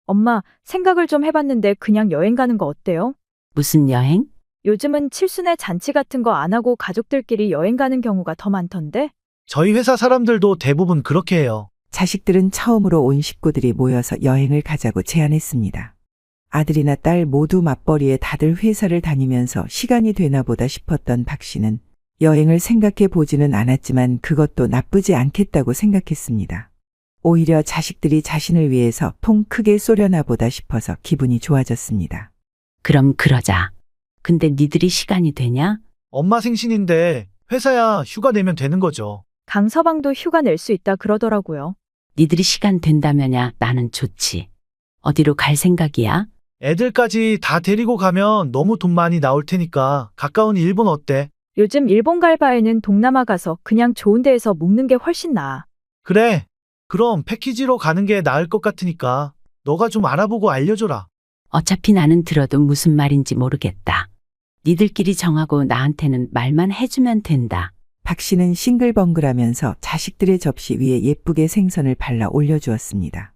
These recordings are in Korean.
엄마, 생각을 좀 해봤는데 그냥 여행 가는 거 어때요? 무슨 여행? 요즘은 칠순에 잔치 같은 거 안 하고 가족들끼리 여행 가는 경우가 더 많던데? 저희 회사 사람들도 대부분 그렇게 해요. 자식들은 처음으로 온 식구들이 모여서 여행을 가자고 제안했습니다. 아들이나 딸 모두 맞벌이에 다들 회사를 다니면서 시간이 되나 보다 싶었던 박 씨는 여행을 생각해 보지는 않았지만 그것도 나쁘지 않겠다고 생각했습니다. 오히려 자식들이 자신을 위해서 통 크게 쏘려나 보다 싶어서 기분이 좋아졌습니다. 그럼 그러자. 근데 니들이 시간이 되냐? 엄마 생신인데 회사야 휴가 내면 되는 거죠. 강서방도 휴가 낼 수 있다 그러더라고요. 니들이 시간 된다면야 나는 좋지. 어디로 갈 생각이야? 애들까지 다 데리고 가면 너무 돈 많이 나올 테니까 가까운 일본 어때? 요즘 일본 갈 바에는 동남아 가서 그냥 좋은 데에서 묵는 게 훨씬 나아. 그래. 그럼 패키지로 가는 게 나을 것 같으니까 너가 좀 알아보고 알려줘라. 어차피 나는 들어도 무슨 말인지 모르겠다. 니들끼리 정하고 나한테는 말만 해주면 된다. 박 씨는 싱글벙글하면서 자식들의 접시 위에 예쁘게 생선을 발라 올려주었습니다.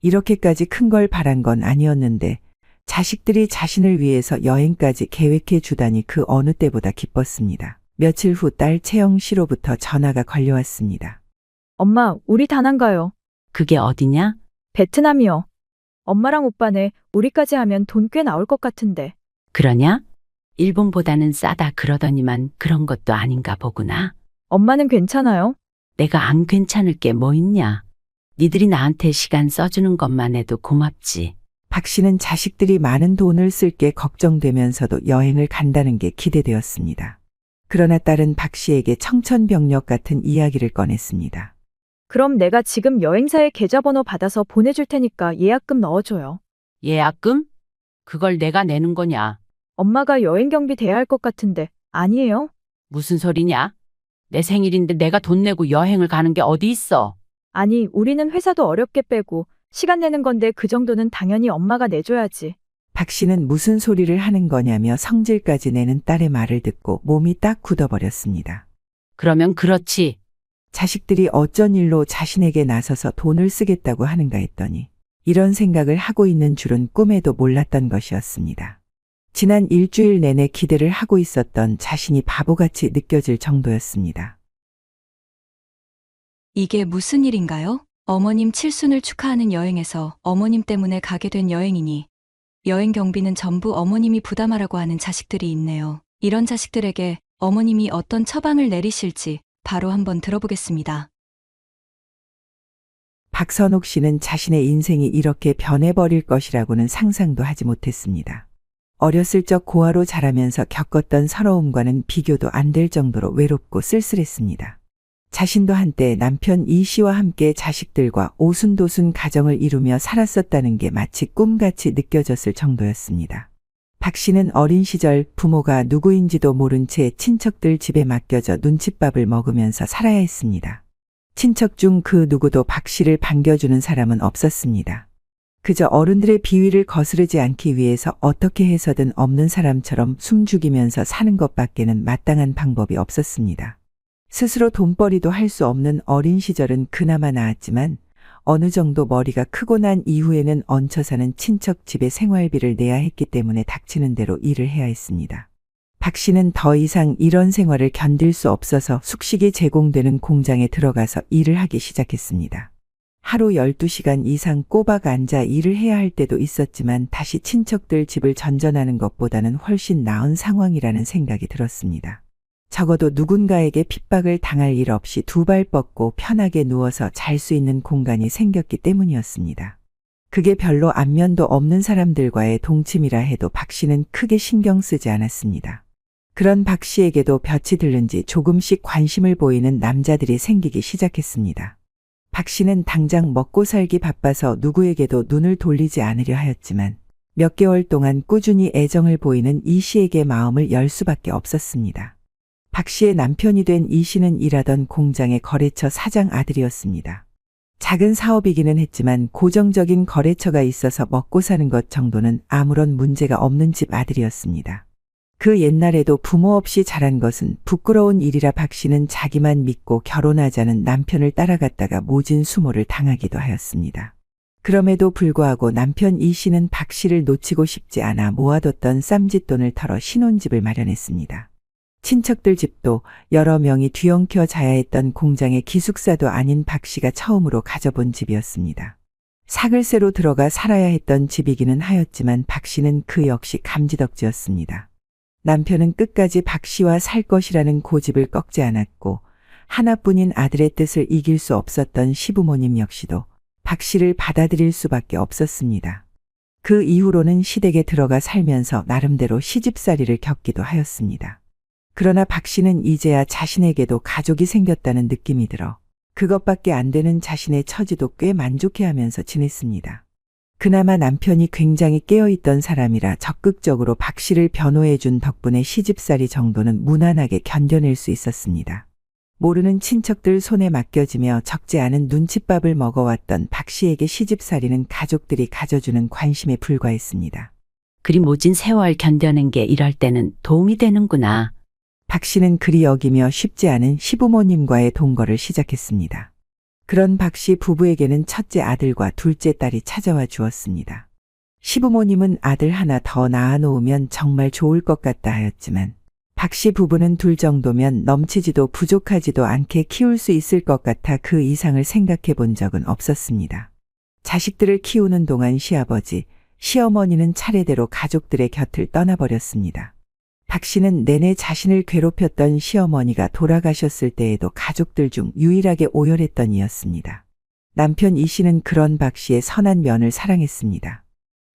이렇게까지 큰 걸 바란 건 아니었는데 자식들이 자신을 위해서 여행까지 계획해 주다니 그 어느 때보다 기뻤습니다. 며칠 후 딸 채영 씨로부터 전화가 걸려왔습니다. 엄마, 우리 다낭 가요. 그게 어디냐? 베트남이요. 엄마랑 오빠네, 우리까지 하면 돈 꽤 나올 것 같은데. 그러냐? 일본보다는 싸다 그러더니만 그런 것도 아닌가 보구나. 엄마는 괜찮아요? 내가 안 괜찮을 게 뭐 있냐? 니들이 나한테 시간 써주는 것만 해도 고맙지. 박 씨는 자식들이 많은 돈을 쓸 게 걱정되면서도 여행을 간다는 게 기대되었습니다. 그러나 딸은 박 씨에게 청천벽력 같은 이야기를 꺼냈습니다. 그럼 내가 지금 여행사의 계좌번호 받아서 보내줄 테니까 예약금 넣어줘요. 예약금? 그걸 내가 내는 거냐? 엄마가 여행 경비 대야 할 것 같은데, 아니에요? 무슨 소리냐? 내 생일인데 내가 돈 내고 여행을 가는 게 어디 있어? 아니, 우리는 회사도 어렵게 빼고 시간 내는 건데 그 정도는 당연히 엄마가 내줘야지. 박 씨는 무슨 소리를 하는 거냐며 성질까지 내는 딸의 말을 듣고 몸이 딱 굳어버렸습니다. 그러면 그렇지. 자식들이 어쩐 일로 자신에게 나서서 돈을 쓰겠다고 하는가 했더니 이런 생각을 하고 있는 줄은 꿈에도 몰랐던 것이었습니다. 지난 일주일 내내 기대를 하고 있었던 자신이 바보같이 느껴질 정도였습니다. 이게 무슨 일인가요? 어머님 칠순을 축하하는 여행에서 어머님 때문에 가게 된 여행이니 여행 경비는 전부 어머님이 부담하라고 하는 자식들이 있네요. 이런 자식들에게 어머님이 어떤 처방을 내리실지 바로 한번 들어보겠습니다. 박선옥 씨는 자신의 인생이 이렇게 변해버릴 것이라고는 상상도 하지 못했습니다. 어렸을 적 고아로 자라면서 겪었던 서러움과는 비교도 안 될 정도로 외롭고 쓸쓸했습니다. 자신도 한때 남편 이 씨와 함께 자식들과 오순도순 가정을 이루며 살았었다는 게 마치 꿈같이 느껴졌을 정도였습니다. 박 씨는 어린 시절 부모가 누구인지도 모른 채 친척들 집에 맡겨져 눈칫밥을 먹으면서 살아야 했습니다. 친척 중 그 누구도 박 씨를 반겨주는 사람은 없었습니다. 그저 어른들의 비위를 거스르지 않기 위해서 어떻게 해서든 없는 사람처럼 숨죽이면서 사는 것밖에는 마땅한 방법이 없었습니다. 스스로 돈벌이도 할 수 없는 어린 시절은 그나마 나았지만 어느 정도 머리가 크고 난 이후에는 얹혀 사는 친척 집에 생활비를 내야 했기 때문에 닥치는 대로 일을 해야 했습니다. 박 씨는 더 이상 이런 생활을 견딜 수 없어서 숙식이 제공되는 공장에 들어가서 일을 하기 시작했습니다. 하루 12시간 이상 꼬박 앉아 일을 해야 할 때도 있었지만 다시 친척들 집을 전전하는 것보다는 훨씬 나은 상황이라는 생각이 들었습니다. 적어도 누군가에게 핍박을 당할 일 없이 두 발 뻗고 편하게 누워서 잘 수 있는 공간이 생겼기 때문이었습니다. 그게 별로 안면도 없는 사람들과의 동침이라 해도 박 씨는 크게 신경 쓰지 않았습니다. 그런 박 씨에게도 볕이 들는지 조금씩 관심을 보이는 남자들이 생기기 시작했습니다. 박 씨는 당장 먹고 살기 바빠서 누구에게도 눈을 돌리지 않으려 하였지만 몇 개월 동안 꾸준히 애정을 보이는 이 씨에게 마음을 열 수밖에 없었습니다. 박 씨의 남편이 된 이 씨는 일하던 공장의 거래처 사장 아들이었습니다. 작은 사업이기는 했지만 고정적인 거래처가 있어서 먹고 사는 것 정도는 아무런 문제가 없는 집 아들이었습니다. 그 옛날에도 부모 없이 자란 것은 부끄러운 일이라 박 씨는 자기만 믿고 결혼하자는 남편을 따라갔다가 모진 수모를 당하기도 하였습니다. 그럼에도 불구하고 남편 이 씨는 박 씨를 놓치고 싶지 않아 모아뒀던 쌈짓돈을 털어 신혼집을 마련했습니다. 친척들 집도 여러 명이 뒤엉켜 자야 했던 공장의 기숙사도 아닌 박 씨가 처음으로 가져본 집이었습니다. 사글세로 들어가 살아야 했던 집이기는 하였지만 박 씨는 그 역시 감지덕지였습니다. 남편은 끝까지 박 씨와 살 것이라는 고집을 꺾지 않았고 하나뿐인 아들의 뜻을 이길 수 없었던 시부모님 역시도 박 씨를 받아들일 수밖에 없었습니다. 그 이후로는 시댁에 들어가 살면서 나름대로 시집살이를 겪기도 하였습니다. 그러나 박 씨는 이제야 자신에게도 가족이 생겼다는 느낌이 들어 그것밖에 안 되는 자신의 처지도 꽤 만족해하면서 지냈습니다. 그나마 남편이 굉장히 깨어있던 사람이라 적극적으로 박 씨를 변호해준 덕분에 시집살이 정도는 무난하게 견뎌낼 수 있었습니다. 모르는 친척들 손에 맡겨지며 적지 않은 눈칫밥을 먹어왔던 박 씨에게 시집살이는 가족들이 가져주는 관심에 불과했습니다. 그리 모진 세월 견뎌낸 게 이럴 때는 도움이 되는구나. 박 씨는 그리 여기며 쉽지 않은 시부모님과의 동거를 시작했습니다. 그런 박 씨 부부에게는 첫째 아들과 둘째 딸이 찾아와 주었습니다. 시부모님은 아들 하나 더 낳아놓으면 정말 좋을 것 같다 하였지만 박 씨 부부는 둘 정도면 넘치지도 부족하지도 않게 키울 수 있을 것 같아 그 이상을 생각해 본 적은 없었습니다. 자식들을 키우는 동안 시아버지, 시어머니는 차례대로 가족들의 곁을 떠나버렸습니다. 박 씨는 내내 자신을 괴롭혔던 시어머니가 돌아가셨을 때에도 가족들 중 유일하게 오열했던 이였습니다. 남편 이 씨는 그런 박 씨의 선한 면을 사랑했습니다.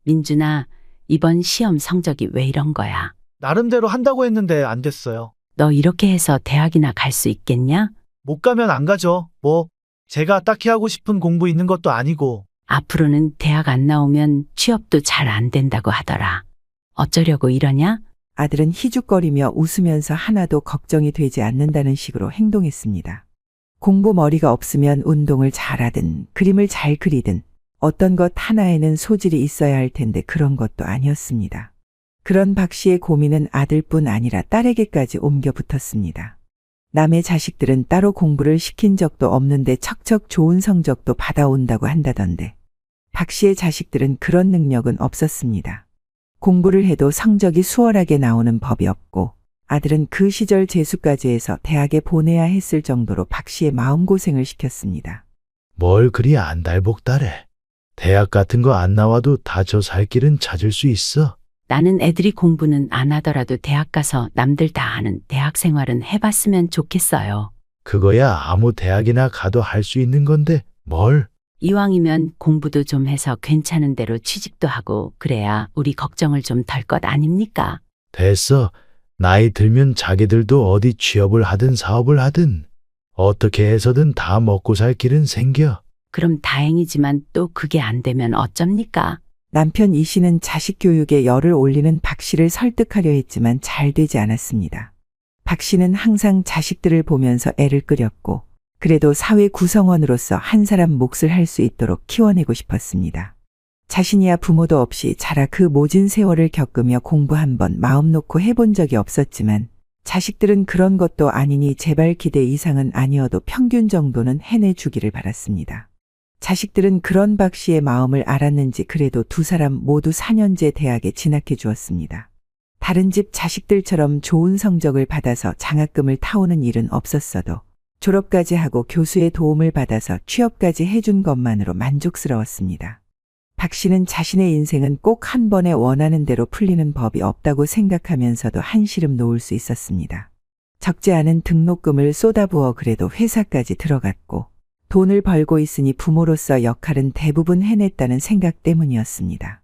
민준아, 이번 시험 성적이 왜 이런 거야? 나름대로 한다고 했는데 안 됐어요. 너 이렇게 해서 대학이나 갈 수 있겠냐? 못 가면 안 가죠. 뭐 제가 딱히 하고 싶은 공부 있는 것도 아니고. 앞으로는 대학 안 나오면 취업도 잘 안 된다고 하더라. 어쩌려고 이러냐? 아들은 희죽거리며 웃으면서 하나도 걱정이 되지 않는다는 식으로 행동했습니다. 공부 머리가 없으면 운동을 잘하든 그림을 잘 그리든 어떤 것 하나에는 소질이 있어야 할 텐데 그런 것도 아니었습니다. 그런 박 씨의 고민은 아들뿐 아니라 딸에게까지 옮겨 붙었습니다. 남의 자식들은 따로 공부를 시킨 적도 없는데 척척 좋은 성적도 받아온다고 한다던데 박 씨의 자식들은 그런 능력은 없었습니다. 공부를 해도 성적이 수월하게 나오는 법이 없고 아들은 그 시절 재수까지 해서 대학에 보내야 했을 정도로 박 씨의 마음고생을 시켰습니다. 뭘 그리 안달복달해. 대학 같은 거 안 나와도 다 저 살 길은 찾을 수 있어. 나는 애들이 공부는 안 하더라도 대학 가서 남들 다 하는 대학 생활은 해봤으면 좋겠어요. 그거야 아무 대학이나 가도 할 수 있는 건데 뭘. 이왕이면 공부도 좀 해서 괜찮은 대로 취직도 하고 그래야 우리 걱정을 좀 덜 것 아닙니까? 됐어. 나이 들면 자기들도 어디 취업을 하든 사업을 하든 어떻게 해서든 다 먹고 살 길은 생겨. 그럼 다행이지만 또 그게 안 되면 어쩝니까? 남편 이 씨는 자식 교육에 열을 올리는 박 씨를 설득하려 했지만 잘 되지 않았습니다. 박 씨는 항상 자식들을 보면서 애를 끓였고 그래도 사회 구성원으로서 한 사람 몫을 할 수 있도록 키워내고 싶었습니다. 자신이야 부모도 없이 자라 그 모진 세월을 겪으며 공부 한번 마음 놓고 해본 적이 없었지만 자식들은 그런 것도 아니니 제발 기대 이상은 아니어도 평균 정도는 해내주기를 바랐습니다. 자식들은 그런 박 씨의 마음을 알았는지 그래도 두 사람 모두 4년제 대학에 진학해 주었습니다. 다른 집 자식들처럼 좋은 성적을 받아서 장학금을 타오는 일은 없었어도 졸업까지 하고 교수의 도움을 받아서 취업까지 해준 것만으로 만족스러웠습니다. 박 씨는 자신의 인생은 꼭 한 번에 원하는 대로 풀리는 법이 없다고 생각하면서도 한시름 놓을 수 있었습니다. 적지 않은 등록금을 쏟아부어 그래도 회사까지 들어갔고 돈을 벌고 있으니 부모로서 역할은 대부분 해냈다는 생각 때문이었습니다.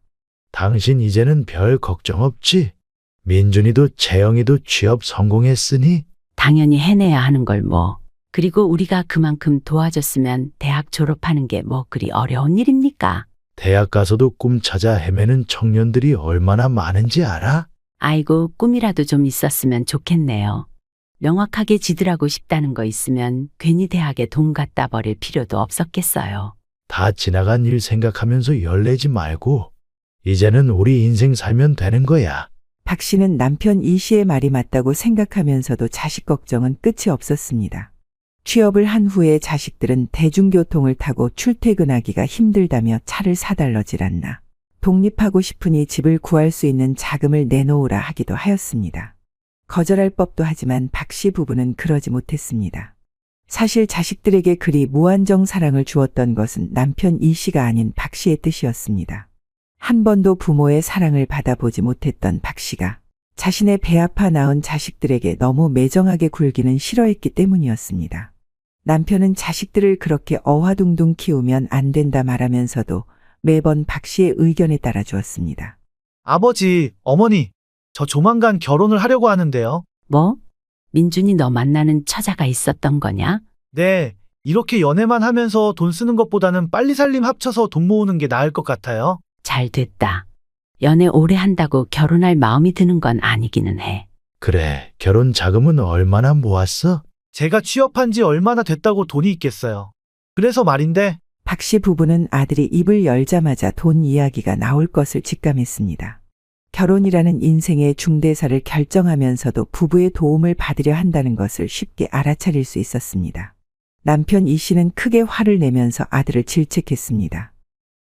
당신 이제는 별 걱정 없지? 민준이도 채영이도 취업 성공했으니? 당연히 해내야 하는 걸 뭐. 그리고 우리가 그만큼 도와줬으면 대학 졸업하는 게 뭐 그리 어려운 일입니까? 대학 가서도 꿈 찾아 헤매는 청년들이 얼마나 많은지 알아? 아이고, 꿈이라도 좀 있었으면 좋겠네요. 명확하게 지들하고 싶다는 거 있으면 괜히 대학에 돈 갖다 버릴 필요도 없었겠어요. 다 지나간 일 생각하면서 열내지 말고 이제는 우리 인생 살면 되는 거야. 박 씨는 남편 이 씨의 말이 맞다고 생각하면서도 자식 걱정은 끝이 없었습니다. 취업을 한 후에 자식들은 대중교통을 타고 출퇴근하기가 힘들다며 차를 사달러질 않나. 독립하고 싶으니 집을 구할 수 있는 자금을 내놓으라 하기도 하였습니다. 거절할 법도 하지만 박 씨 부부는 그러지 못했습니다. 사실 자식들에게 그리 무한정 사랑을 주었던 것은 남편 이 씨가 아닌 박 씨의 뜻이었습니다. 한 번도 부모의 사랑을 받아보지 못했던 박 씨가 자신의 배 아파 낳은 자식들에게 너무 매정하게 굴기는 싫어했기 때문이었습니다. 남편은 자식들을 그렇게 어화둥둥 키우면 안 된다 말하면서도 매번 박 씨의 의견에 따라 주었습니다. 아버지, 어머니, 저 조만간 결혼을 하려고 하는데요. 뭐? 민준이 너 만나는 처자가 있었던 거냐? 네, 이렇게 연애만 하면서 돈 쓰는 것보다는 빨리 살림 합쳐서 돈 모으는 게 나을 것 같아요. 잘 됐다. 연애 오래 한다고 결혼할 마음이 드는 건 아니기는 해. 그래, 결혼 자금은 얼마나 모았어? 제가 취업한 지 얼마나 됐다고 돈이 있겠어요. 그래서 말인데, 박 씨 부부는 아들이 입을 열자마자 돈 이야기가 나올 것을 직감했습니다. 결혼이라는 인생의 중대사를 결정하면서도 부부의 도움을 받으려 한다는 것을 쉽게 알아차릴 수 있었습니다. 남편 이 씨는 크게 화를 내면서 아들을 질책했습니다.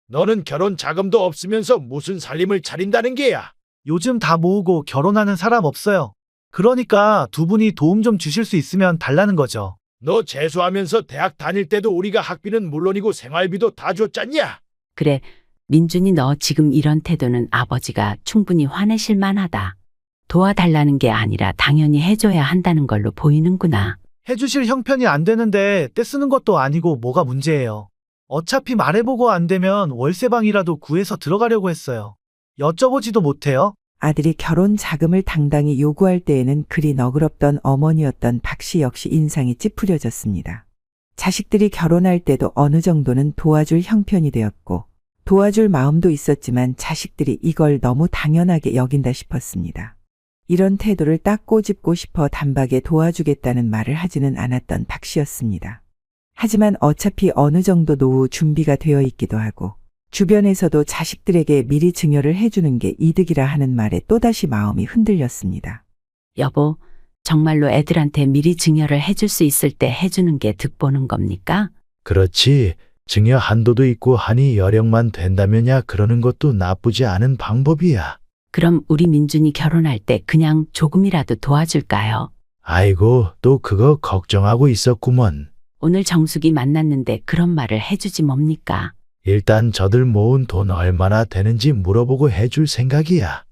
너는 결혼 자금도 없으면서 무슨 살림을 차린다는 게야? 요즘 다 모으고 결혼하는 사람 없어요. 그러니까 두 분이 도움 좀 주실 수 있으면 달라는 거죠. 너 재수하면서 대학 다닐 때도 우리가 학비는 물론이고 생활비도 다 줬잖냐? 그래, 민준이 너 지금 이런 태도는 아버지가 충분히 화내실 만하다. 도와달라는 게 아니라 당연히 해줘야 한다는 걸로 보이는구나. 해주실 형편이 안 되는데 떼쓰는 것도 아니고 뭐가 문제예요. 어차피 말해보고 안 되면 월세방이라도 구해서 들어가려고 했어요. 여쭤보지도 못해요. 아들이 결혼 자금을 당당히 요구할 때에는 그리 너그럽던 어머니였던 박 씨 역시 인상이 찌푸려졌습니다. 자식들이 결혼할 때도 어느 정도는 도와줄 형편이 되었고 도와줄 마음도 있었지만 자식들이 이걸 너무 당연하게 여긴다 싶었습니다. 이런 태도를 딱 꼬집고 싶어 단박에 도와주겠다는 말을 하지는 않았던 박 씨였습니다. 하지만 어차피 어느 정도 노후 준비가 되어 있기도 하고 주변에서도 자식들에게 미리 증여를 해주는 게 이득이라 하는 말에 또다시 마음이 흔들렸습니다. 여보, 정말로 애들한테 미리 증여를 해줄 수 있을 때 해주는 게 득보는 겁니까? 그렇지. 증여 한도도 있고 하니 여력만 된다면야 그러는 것도 나쁘지 않은 방법이야. 그럼 우리 민준이 결혼할 때 그냥 조금이라도 도와줄까요? 아이고, 또 그거 걱정하고 있었구먼. 오늘 정숙이 만났는데 그런 말을 해주지 뭡니까? 일단 저들 모은 돈 얼마나 되는지 물어보고 해줄 생각이야.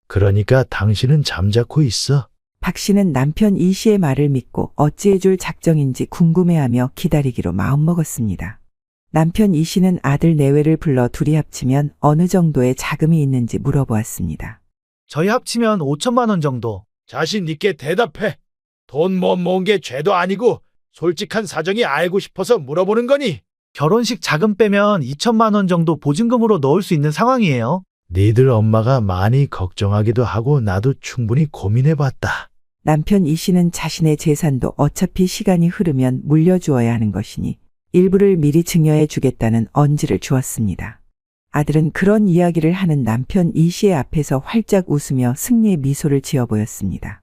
그러니까 당신은 잠자코 있어. 박 씨는 남편 이 씨의 말을 믿고 어찌해줄 작정인지 궁금해하며 기다리기로 마음먹었습니다. 남편 이 씨는 아들 내외를 불러 둘이 합치면 어느 정도의 자금이 있는지 물어보았습니다. 저희 합치면 5천만 원 정도. 자신 있게 대답해. 돈 못 모은 게 죄도 아니고 솔직한 사정이 알고 싶어서 물어보는 거니? 결혼식 자금 빼면 2천만 원 정도 보증금으로 넣을 수 있는 상황이에요. 니들 엄마가 많이 걱정하기도 하고 나도 충분히 고민해봤다. 남편 이 씨는 자신의 재산도 어차피 시간이 흐르면 물려주어야 하는 것이니 일부를 미리 증여해 주겠다는 언지를 주었습니다. 아들은 그런 이야기를 하는 남편 이 씨의 앞에서 활짝 웃으며 승리의 미소를 지어 보였습니다.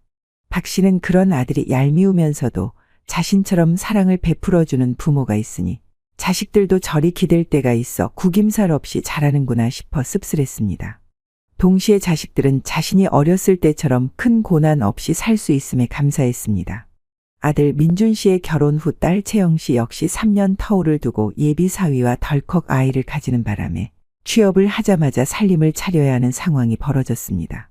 박 씨는 그런 아들이 얄미우면서도 자신처럼 사랑을 베풀어주는 부모가 있으니 자식들도 저리 기댈 때가 있어 구김살 없이 자라는구나 싶어 씁쓸했습니다. 동시에 자식들은 자신이 어렸을 때처럼 큰 고난 없이 살 수 있음에 감사했습니다. 아들 민준 씨의 결혼 후 딸 채영 씨 역시 3년 터울을 두고 예비 사위와 덜컥 아이를 가지는 바람에 취업을 하자마자 살림을 차려야 하는 상황이 벌어졌습니다.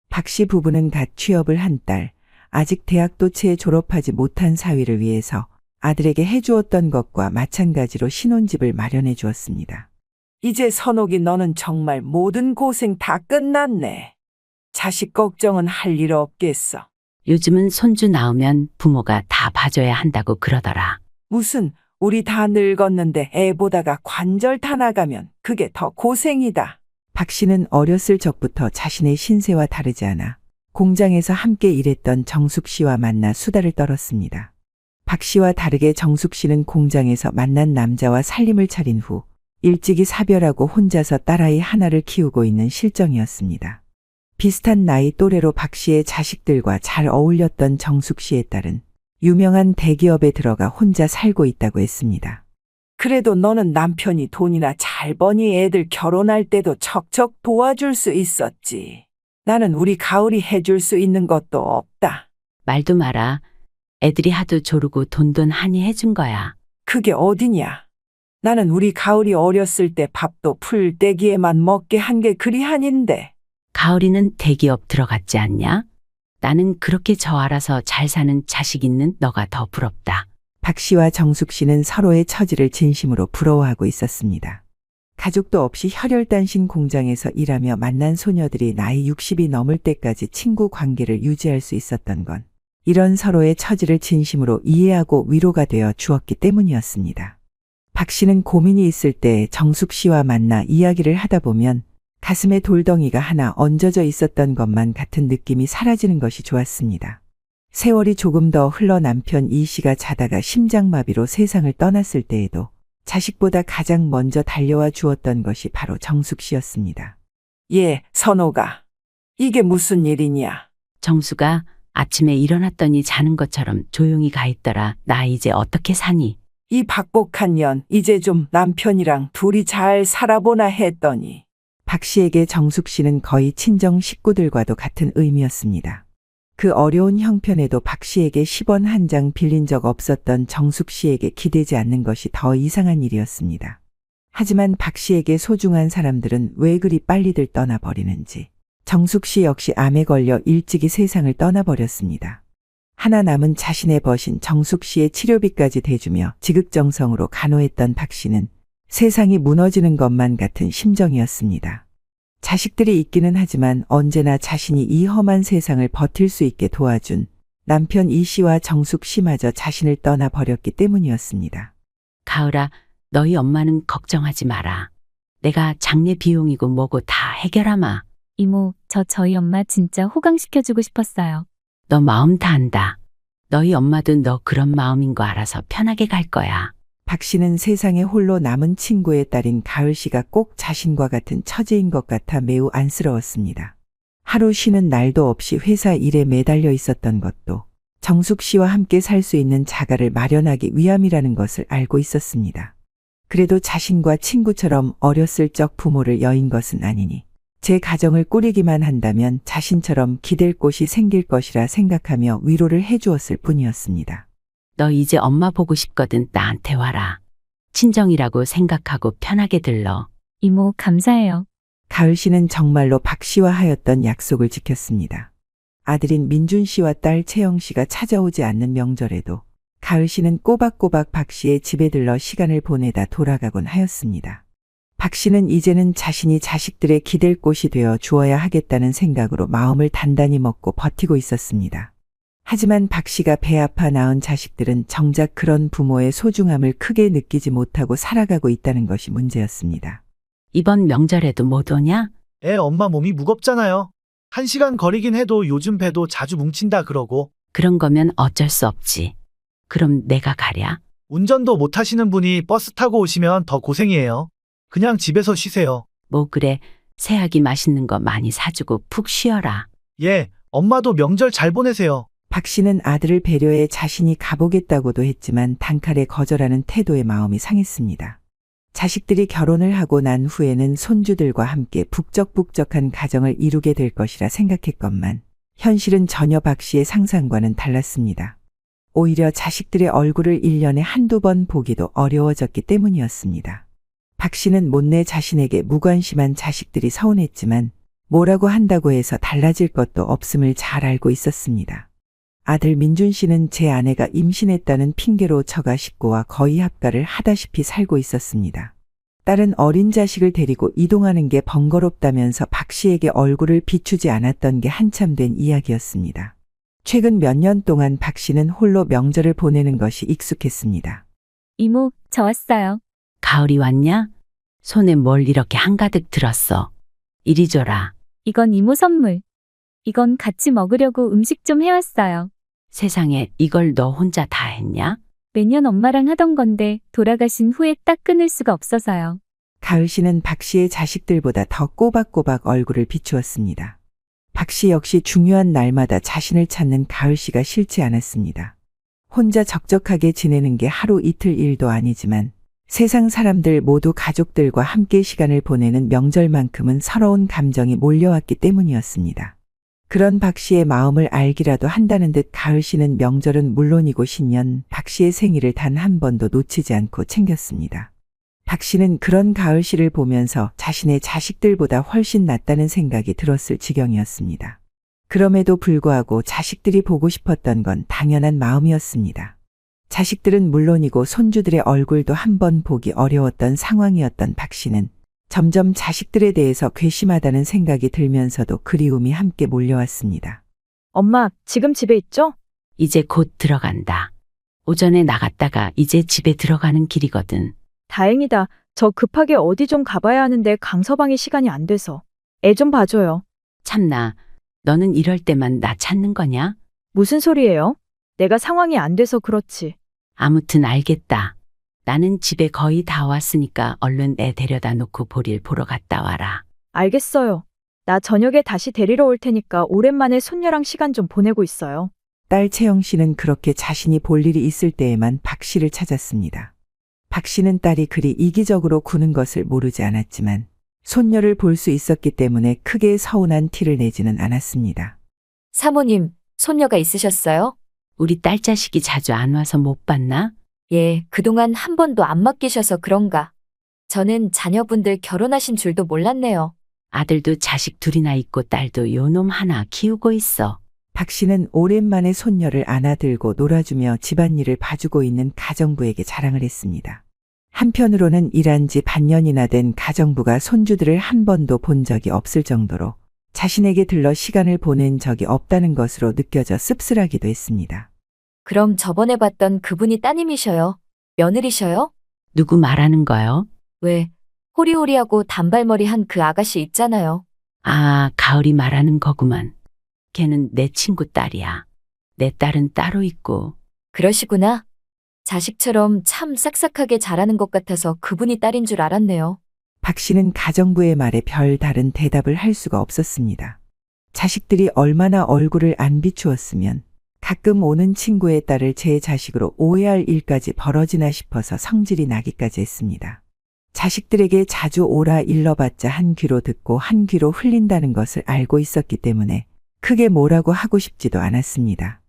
박 씨 부부는 갓 취업을 한 딸, 아직 대학도 채 졸업하지 못한 사위를 위해서 아들에게 해주었던 것과 마찬가지로 신혼집을 마련해 주었습니다. 이제 선옥이 너는 정말 모든 고생 다 끝났네. 자식 걱정은 할 일 없겠어. 요즘은 손주 낳으면 부모가 다 봐줘야 한다고 그러더라. 무슨 우리 다 늙었는데 애 보다가 관절 다 나가면 그게 더 고생이다. 박 씨는 어렸을 적부터 자신의 신세와 다르지 않아 공장에서 함께 일했던 정숙 씨와 만나 수다를 떨었습니다. 박 씨와 다르게 정숙 씨는 공장에서 만난 남자와 살림을 차린 후 일찍이 사별하고 혼자서 딸아이 하나를 키우고 있는 실정이었습니다. 비슷한 나이 또래로 박 씨의 자식들과 잘 어울렸던 정숙 씨의 딸은 유명한 대기업에 들어가 혼자 살고 있다고 했습니다. 그래도 너는 남편이 돈이나 잘 버니 애들 결혼할 때도 척척 도와줄 수 있었지. 나는 우리 가을이 해줄 수 있는 것도 없다. 말도 마라. 애들이 하도 조르고 돈하니 해준 거야. 그게 어디냐? 나는 우리 가을이 어렸을 때 밥도 풀떼기에만 먹게 한 게 그리 한인데. 가을이는 대기업 들어갔지 않냐? 나는 그렇게 저 알아서 잘 사는 자식 있는 너가 더 부럽다. 박 씨와 정숙 씨는 서로의 처지를 진심으로 부러워하고 있었습니다. 가족도 없이 혈혈단신 공장에서 일하며 만난 소녀들이 나이 60이 넘을 때까지 친구 관계를 유지할 수 있었던 건 이런 서로의 처지를 진심으로 이해하고 위로가 되어 주었기 때문이었습니다. 박 씨는 고민이 있을 때 정숙 씨와 만나 이야기를 하다 보면 가슴에 돌덩이가 하나 얹어져 있었던 것만 같은 느낌이 사라지는 것이 좋았습니다. 세월이 조금 더 흘러 남편 이 씨가 자다가 심장마비로 세상을 떠났을 때에도 자식보다 가장 먼저 달려와 주었던 것이 바로 정숙 씨였습니다. 예, 선호가. 이게 무슨 일이냐? 정수가 아침에 일어났더니 자는 것처럼 조용히 가 있더라. 나 이제 어떻게 사니? 이 박복한 년 이제 좀 남편이랑 둘이 잘 살아보나 했더니 박 씨에게 정숙 씨는 거의 친정 식구들과도 같은 의미였습니다. 그 어려운 형편에도 박 씨에게 10원 한 장 빌린 적 없었던 정숙 씨에게 기대지 않는 것이 더 이상한 일이었습니다. 하지만 박 씨에게 소중한 사람들은 왜 그리 빨리들 떠나버리는지 정숙 씨 역시 암에 걸려 일찍이 세상을 떠나버렸습니다. 하나 남은 자신의 벗인 정숙 씨의 치료비까지 대주며 지극정성으로 간호했던 박 씨는 세상이 무너지는 것만 같은 심정이었습니다. 자식들이 있기는 하지만 언제나 자신이 이 험한 세상을 버틸 수 있게 도와준 남편 이 씨와 정숙 씨마저 자신을 떠나버렸기 때문이었습니다. 가을아, 너희 엄마는 걱정하지 마라. 내가 장례 비용이고 뭐고 다 해결하마. 이모, 저희 엄마 진짜 호강시켜주고 싶었어요. 너 마음 다 안다. 너희 엄마도 너 그런 마음인 거 알아서 편하게 갈 거야. 박 씨는 세상에 홀로 남은 친구의 딸인 가을 씨가 꼭 자신과 같은 처지인 것 같아 매우 안쓰러웠습니다. 하루 쉬는 날도 없이 회사 일에 매달려 있었던 것도 정숙 씨와 함께 살 수 있는 자가를 마련하기 위함이라는 것을 알고 있었습니다. 그래도 자신과 친구처럼 어렸을 적 부모를 여인 것은 아니니 제 가정을 꾸리기만 한다면 자신처럼 기댈 곳이 생길 것이라 생각하며 위로를 해주었을 뿐이었습니다. 너 이제 엄마 보고 싶거든. 나한테 와라. 친정이라고 생각하고 편하게 들러. 이모, 감사해요. 가을 씨는 정말로 박 씨와 하였던 약속을 지켰습니다. 아들인 민준 씨와 딸 채영 씨가 찾아오지 않는 명절에도 가을 씨는 꼬박꼬박 박 씨의 집에 들러 시간을 보내다 돌아가곤 하였습니다. 박 씨는 이제는 자신이 자식들의 기댈 곳이 되어 주어야 하겠다는 생각으로 마음을 단단히 먹고 버티고 있었습니다. 하지만 박 씨가 배 아파 낳은 자식들은 정작 그런 부모의 소중함을 크게 느끼지 못하고 살아가고 있다는 것이 문제였습니다. 이번 명절에도 못 오냐? 애 엄마 몸이 무겁잖아요. 1시간 거리긴 해도 요즘 배도 자주 뭉친다 그러고. 그런 거면 어쩔 수 없지. 그럼 내가 가랴? 운전도 못 하시는 분이 버스 타고 오시면 더 고생이에요. 그냥 집에서 쉬세요. 뭐 그래. 새아기 맛있는 거 많이 사주고 푹 쉬어라. 예, 엄마도 명절 잘 보내세요. 박 씨는 아들을 배려해 자신이 가보겠다고도 했지만 단칼에 거절하는 태도에 마음이 상했습니다. 자식들이 결혼을 하고 난 후에는 손주들과 함께 북적북적한 가정을 이루게 될 것이라 생각했건만 현실은 전혀 박 씨의 상상과는 달랐습니다. 오히려 자식들의 얼굴을 1년에 한두 번 보기도 어려워졌기 때문이었습니다. 박 씨는 못내 자신에게 무관심한 자식들이 서운했지만 뭐라고 한다고 해서 달라질 것도 없음을 잘 알고 있었습니다. 아들 민준 씨는 제 아내가 임신했다는 핑계로 처가 식구와 거의 합가를 하다시피 살고 있었습니다. 딸은 어린 자식을 데리고 이동하는 게 번거롭다면서 박 씨에게 얼굴을 비추지 않았던 게 한참 된 이야기였습니다. 최근 몇 년 동안 박 씨는 홀로 명절을 보내는 것이 익숙했습니다. 이모, 저 왔어요. 가을이 왔냐? 손에 뭘 이렇게 한가득 들었어. 이리 줘라. 이건 이모 선물. 이건 같이 먹으려고 음식 좀 해왔어요. 세상에 이걸 너 혼자 다 했냐? 매년 엄마랑 하던 건데 돌아가신 후에 딱 끊을 수가 없어서요. 가을 씨는 박 씨의 자식들보다 더 꼬박꼬박 얼굴을 비추었습니다. 박 씨 역시 중요한 날마다 자신을 찾는 가을 씨가 싫지 않았습니다. 혼자 적적하게 지내는 게 하루 이틀 일도 아니지만 세상 사람들 모두 가족들과 함께 시간을 보내는 명절만큼은 서러운 감정이 몰려왔기 때문이었습니다. 그런 박 씨의 마음을 알기라도 한다는 듯 가을 씨는 명절은 물론이고 신년, 박 씨의 생일을 단 한 번도 놓치지 않고 챙겼습니다. 박 씨는 그런 가을 씨를 보면서 자신의 자식들보다 훨씬 낫다는 생각이 들었을 지경이었습니다. 그럼에도 불구하고 자식들이 보고 싶었던 건 당연한 마음이었습니다. 자식들은 물론이고 손주들의 얼굴도 한 번 보기 어려웠던 상황이었던 박 씨는 점점 자식들에 대해서 괘씸하다는 생각이 들면서도 그리움이 함께 몰려왔습니다. 엄마, 지금 집에 있죠? 이제 곧 들어간다. 오전에 나갔다가 이제 집에 들어가는 길이거든. 다행이다. 저 급하게 어디 좀 가봐야 하는데 강서방이 시간이 안 돼서. 애 좀 봐줘요. 참나, 너는 이럴 때만 나 찾는 거냐? 무슨 소리예요? 내가 상황이 안 돼서 그렇지. 아무튼 알겠다. 나는 집에 거의 다 왔으니까 얼른 애 데려다 놓고 볼일 보러 갔다 와라. 알겠어요. 나 저녁에 다시 데리러 올 테니까 오랜만에 손녀랑 시간 좀 보내고 있어요. 딸 채영 씨는 그렇게 자신이 볼 일이 있을 때에만 박 씨를 찾았습니다. 박 씨는 딸이 그리 이기적으로 구는 것을 모르지 않았지만 손녀를 볼 수 있었기 때문에 크게 서운한 티를 내지는 않았습니다. 사모님, 손녀가 있으셨어요? 우리 딸 자식이 자주 안 와서 못 봤나? 예, 그동안 한 번도 안 맡기셔서 그런가. 저는 자녀분들 결혼하신 줄도 몰랐네요. 아들도 자식 둘이나 있고 딸도 요놈 하나 키우고 있어. 박 씨는 오랜만에 손녀를 안아들고 놀아주며 집안일을 봐주고 있는 가정부에게 자랑을 했습니다. 한편으로는 일한 지 반년이나 된 가정부가 손주들을 한 번도 본 적이 없을 정도로 자신에게 들러 시간을 보낸 적이 없다는 것으로 느껴져 씁쓸하기도 했습니다. 그럼 저번에 봤던 그분이 따님이셔요? 며느리셔요? 누구 말하는 거요? 왜, 호리호리하고 단발머리 한 그 아가씨 있잖아요. 아, 가을이 말하는 거구만. 걔는 내 친구 딸이야. 내 딸은 따로 있고. 그러시구나. 자식처럼 참 싹싹하게 자라는 것 같아서 그분이 딸인 줄 알았네요. 박 씨는 가정부의 말에 별 다른 대답을 할 수가 없었습니다. 자식들이 얼마나 얼굴을 안 비추었으면 가끔 오는 친구의 딸을 제 자식으로 오해할 일까지 벌어지나 싶어서 성질이 나기까지 했습니다. 자식들에게 자주 오라 일러봤자 한 귀로 듣고 한 귀로 흘린다는 것을 알고 있었기 때문에 크게 뭐라고 하고 싶지도 않았습니다.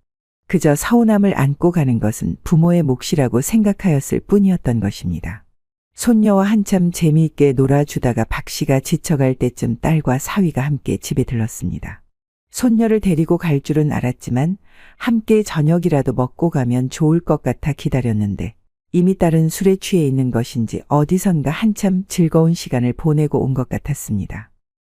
그저 서운함을 안고 가는 것은 부모의 몫이라고 생각하였을 뿐이었던 것입니다. 손녀와 한참 재미있게 놀아주다가 박 씨가 지쳐갈 때쯤 딸과 사위가 함께 집에 들렀습니다. 손녀를 데리고 갈 줄은 알았지만 함께 저녁이라도 먹고 가면 좋을 것 같아 기다렸는데 이미 딸은 술에 취해 있는 것인지 어디선가 한참 즐거운 시간을 보내고 온 것 같았습니다.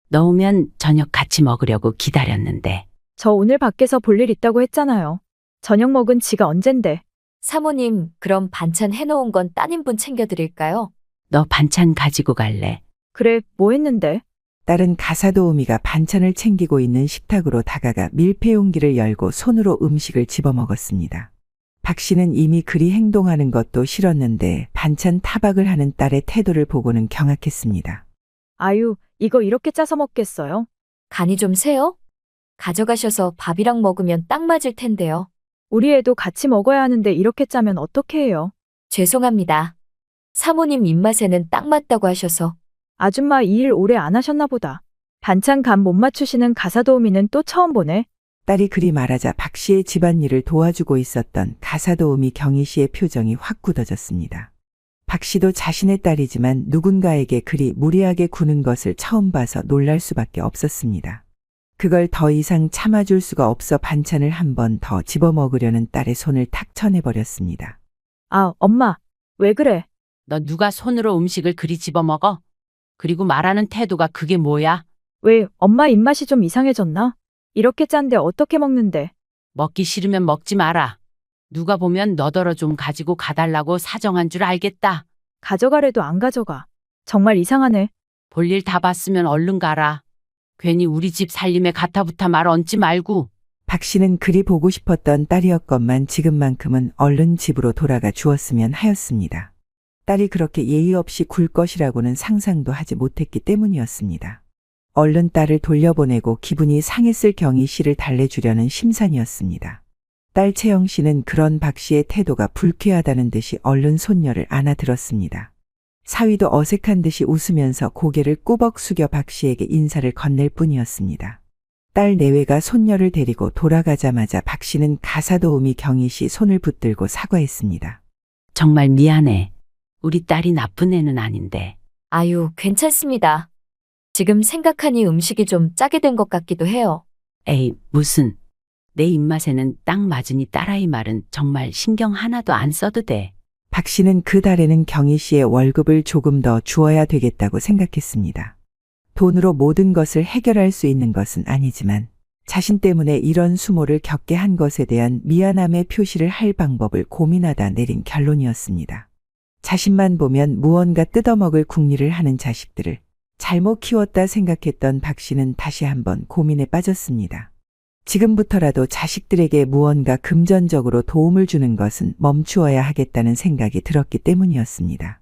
너 오면 저녁 같이 먹으려고 기다렸는데. 저 오늘 밖에서 볼 일 있다고 했잖아요. 저녁 먹은 지가 언젠데. 사모님, 그럼 반찬 해놓은 건 따님분 챙겨드릴까요? 너 반찬 가지고 갈래? 그래, 뭐 했는데? 딸은 가사도우미가 반찬을 챙기고 있는 식탁으로 다가가 밀폐 용기를 열고 손으로 음식을 집어먹었습니다. 박 씨는 이미 그리 행동하는 것도 싫었는데 반찬 타박을 하는 딸의 태도를 보고는 경악했습니다. 아유, 이거 이렇게 짜서 먹겠어요? 간이 좀 세요? 가져가셔서 밥이랑 먹으면 딱 맞을 텐데요. 우리 애도 같이 먹어야 하는데 이렇게 짜면 어떻게 해요? 죄송합니다. 사모님 입맛에는 딱 맞다고 하셔서. 아줌마 이 일 오래 안 하셨나 보다. 반찬 간 못 맞추시는 가사도우미는 또 처음 보네. 딸이 그리 말하자 박 씨의 집안일을 도와주고 있었던 가사도우미 경희 씨의 표정이 확 굳어졌습니다. 박 씨도 자신의 딸이지만 누군가에게 그리 무리하게 구는 것을 처음 봐서 놀랄 수밖에 없었습니다. 그걸 더 이상 참아줄 수가 없어 반찬을 한 번 더 집어먹으려는 딸의 손을 탁 쳐내버렸습니다. 아, 엄마, 왜 그래? 너 누가 손으로 음식을 그리 집어먹어? 그리고 말하는 태도가 그게 뭐야? 왜 엄마 입맛이 좀 이상해졌나? 이렇게 짠데 어떻게 먹는데? 먹기 싫으면 먹지 마라. 누가 보면 너더러 좀 가지고 가달라고 사정한 줄 알겠다. 가져가래도 안 가져가. 정말 이상하네. 볼일 다 봤으면 얼른 가라. 괜히 우리 집 살림에 가타부타 말 얹지 말고. 박 씨는 그리 보고 싶었던 딸이었건만 지금만큼은 얼른 집으로 돌아가 주었으면 하였습니다. 딸이 그렇게 예의 없이 굴 것이라고는 상상도 하지 못했기 때문이었습니다. 얼른 딸을 돌려보내고 기분이 상했을 경희 씨를 달래주려는 심산이었습니다. 딸 채영 씨는 그런 박 씨의 태도가 불쾌하다는 듯이 얼른 손녀를 안아들었습니다. 사위도 어색한 듯이 웃으면서 고개를 꾸벅 숙여 박 씨에게 인사를 건넬 뿐이었습니다. 딸 내외가 손녀를 데리고 돌아가자마자 박 씨는 가사도우미 경희 씨 손을 붙들고 사과했습니다. 정말 미안해. 우리 딸이 나쁜 애는 아닌데. 아유, 괜찮습니다. 지금 생각하니 음식이 좀 짜게 된 것 같기도 해요. 에이, 무슨. 내 입맛에는 딱 맞으니 딸아이 말은 정말 신경 하나도 안 써도 돼. 박 씨는 그 달에는 경희 씨의 월급을 조금 더 주어야 되겠다고 생각했습니다. 돈으로 모든 것을 해결할 수 있는 것은 아니지만 자신 때문에 이런 수모를 겪게 한 것에 대한 미안함의 표시를 할 방법을 고민하다 내린 결론이었습니다. 자신만 보면 무언가 뜯어먹을 궁리를 하는 자식들을 잘못 키웠다 생각했던 박 씨는 다시 한번 고민에 빠졌습니다. 지금부터라도 자식들에게 무언가 금전적으로 도움을 주는 것은 멈추어야 하겠다는 생각이 들었기 때문이었습니다.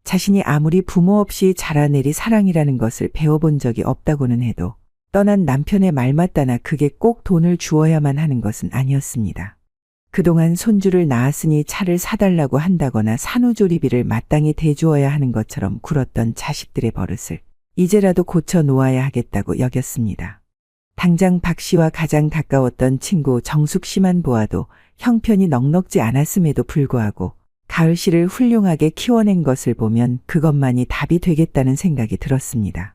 자신이 아무리 부모 없이 자라내리 사랑이라는 것을 배워본 적이 없다고는 해도 떠난 남편의 말 맞다나 그게 꼭 돈을 주어야만 하는 것은 아니었습니다. 그동안 손주를 낳았으니 차를 사달라고 한다거나 산후조리비를 마땅히 대주어야 하는 것처럼 굴었던 자식들의 버릇을 이제라도 고쳐 놓아야 하겠다고 여겼습니다. 당장 박 씨와 가장 가까웠던 친구 정숙 씨만 보아도 형편이 넉넉지 않았음에도 불구하고 가을 씨를 훌륭하게 키워낸 것을 보면 그것만이 답이 되겠다는 생각이 들었습니다.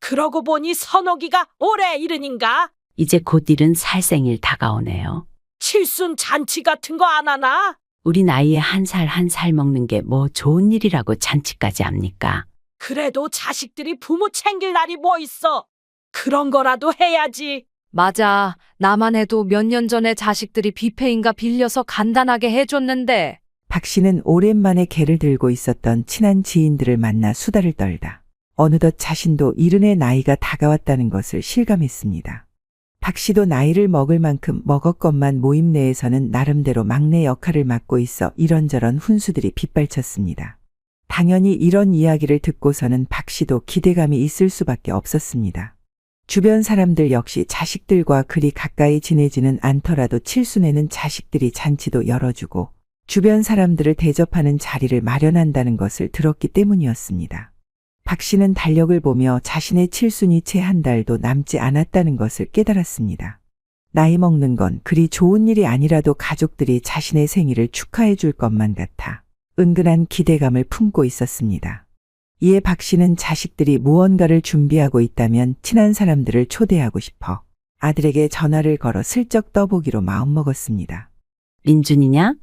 그러고 보니 선옥이가 올해 일흔인가? 이제 곧 일은 살생일 다가오네요. 칠순 잔치 같은 거 안 하나? 우리 나이에 한 살 먹는 게 뭐 좋은 일이라고 잔치까지 합니까? 그래도 자식들이 부모 챙길 날이 뭐 있어? 그런 거라도 해야지. 맞아. 나만 해도 몇 년 전에 자식들이 뷔페인가 빌려서 간단하게 해줬는데. 박 씨는 오랜만에 개를 들고 있었던 친한 지인들을 만나 수다를 떨다 어느덧 자신도 일흔의 나이가 다가왔다는 것을 실감했습니다. 박 씨도 나이를 먹을 만큼 먹었건만 모임 내에서는 나름대로 막내 역할을 맡고 있어 이런저런 훈수들이 빗발쳤습니다. 당연히 이런 이야기를 듣고서는 박 씨도 기대감이 있을 수밖에 없었습니다. 주변 사람들 역시 자식들과 그리 가까이 지내지는 않더라도 칠순에는 자식들이 잔치도 열어주고 주변 사람들을 대접하는 자리를 마련한다는 것을 들었기 때문이었습니다. 박 씨는 달력을 보며 자신의 칠순이 채 한 달도 남지 않았다는 것을 깨달았습니다. 나이 먹는 건 그리 좋은 일이 아니라도 가족들이 자신의 생일을 축하해 줄 것만 같아 은근한 기대감을 품고 있었습니다. 이에 박 씨는 자식들이 무언가를 준비하고 있다면 친한 사람들을 초대하고 싶어 아들에게 전화를 걸어 슬쩍 떠보기로 마음먹었습니다. 민준이냐?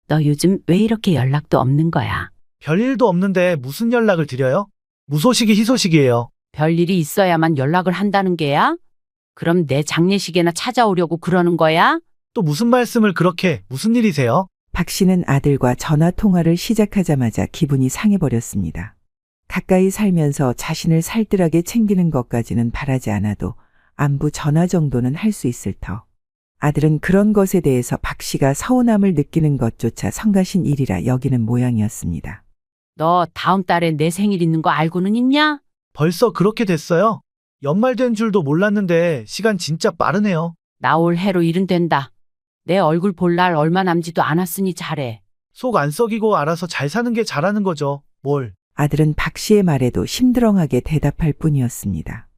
너 요즘 왜 이렇게 연락도 없는 거야? 별일도 없는데 무슨 연락을 드려요? 무소식이 희소식이에요. 별일이 있어야만 연락을 한다는 게야? 그럼 내 장례식에나 찾아오려고 그러는 거야? 또 무슨 말씀을 그렇게, 무슨 일이세요? 박 씨는 아들과 전화 통화를 시작하자마자 기분이 상해버렸습니다. 가까이 살면서 자신을 살뜰하게 챙기는 것까지는 바라지 않아도 안부 전화 정도는 할 수 있을 터. 아들은 그런 것에 대해서 박 씨가 서운함을 느끼는 것조차 성가신 일이라 여기는 모양이었습니다. 너 다음 달에 내 생일 있는 거 알고는 있냐? 벌써 그렇게 됐어요? 연말 된 줄도 몰랐는데 시간 진짜 빠르네요. 나 올 해로 일은 된다. 내 얼굴 볼 날 얼마 남지도 않았으니 잘해. 속 안 썩이고 알아서 잘 사는 게 잘하는 거죠. 뭘. 아들은 박 씨의 말에도 심드렁하게 대답할 뿐이었습니다.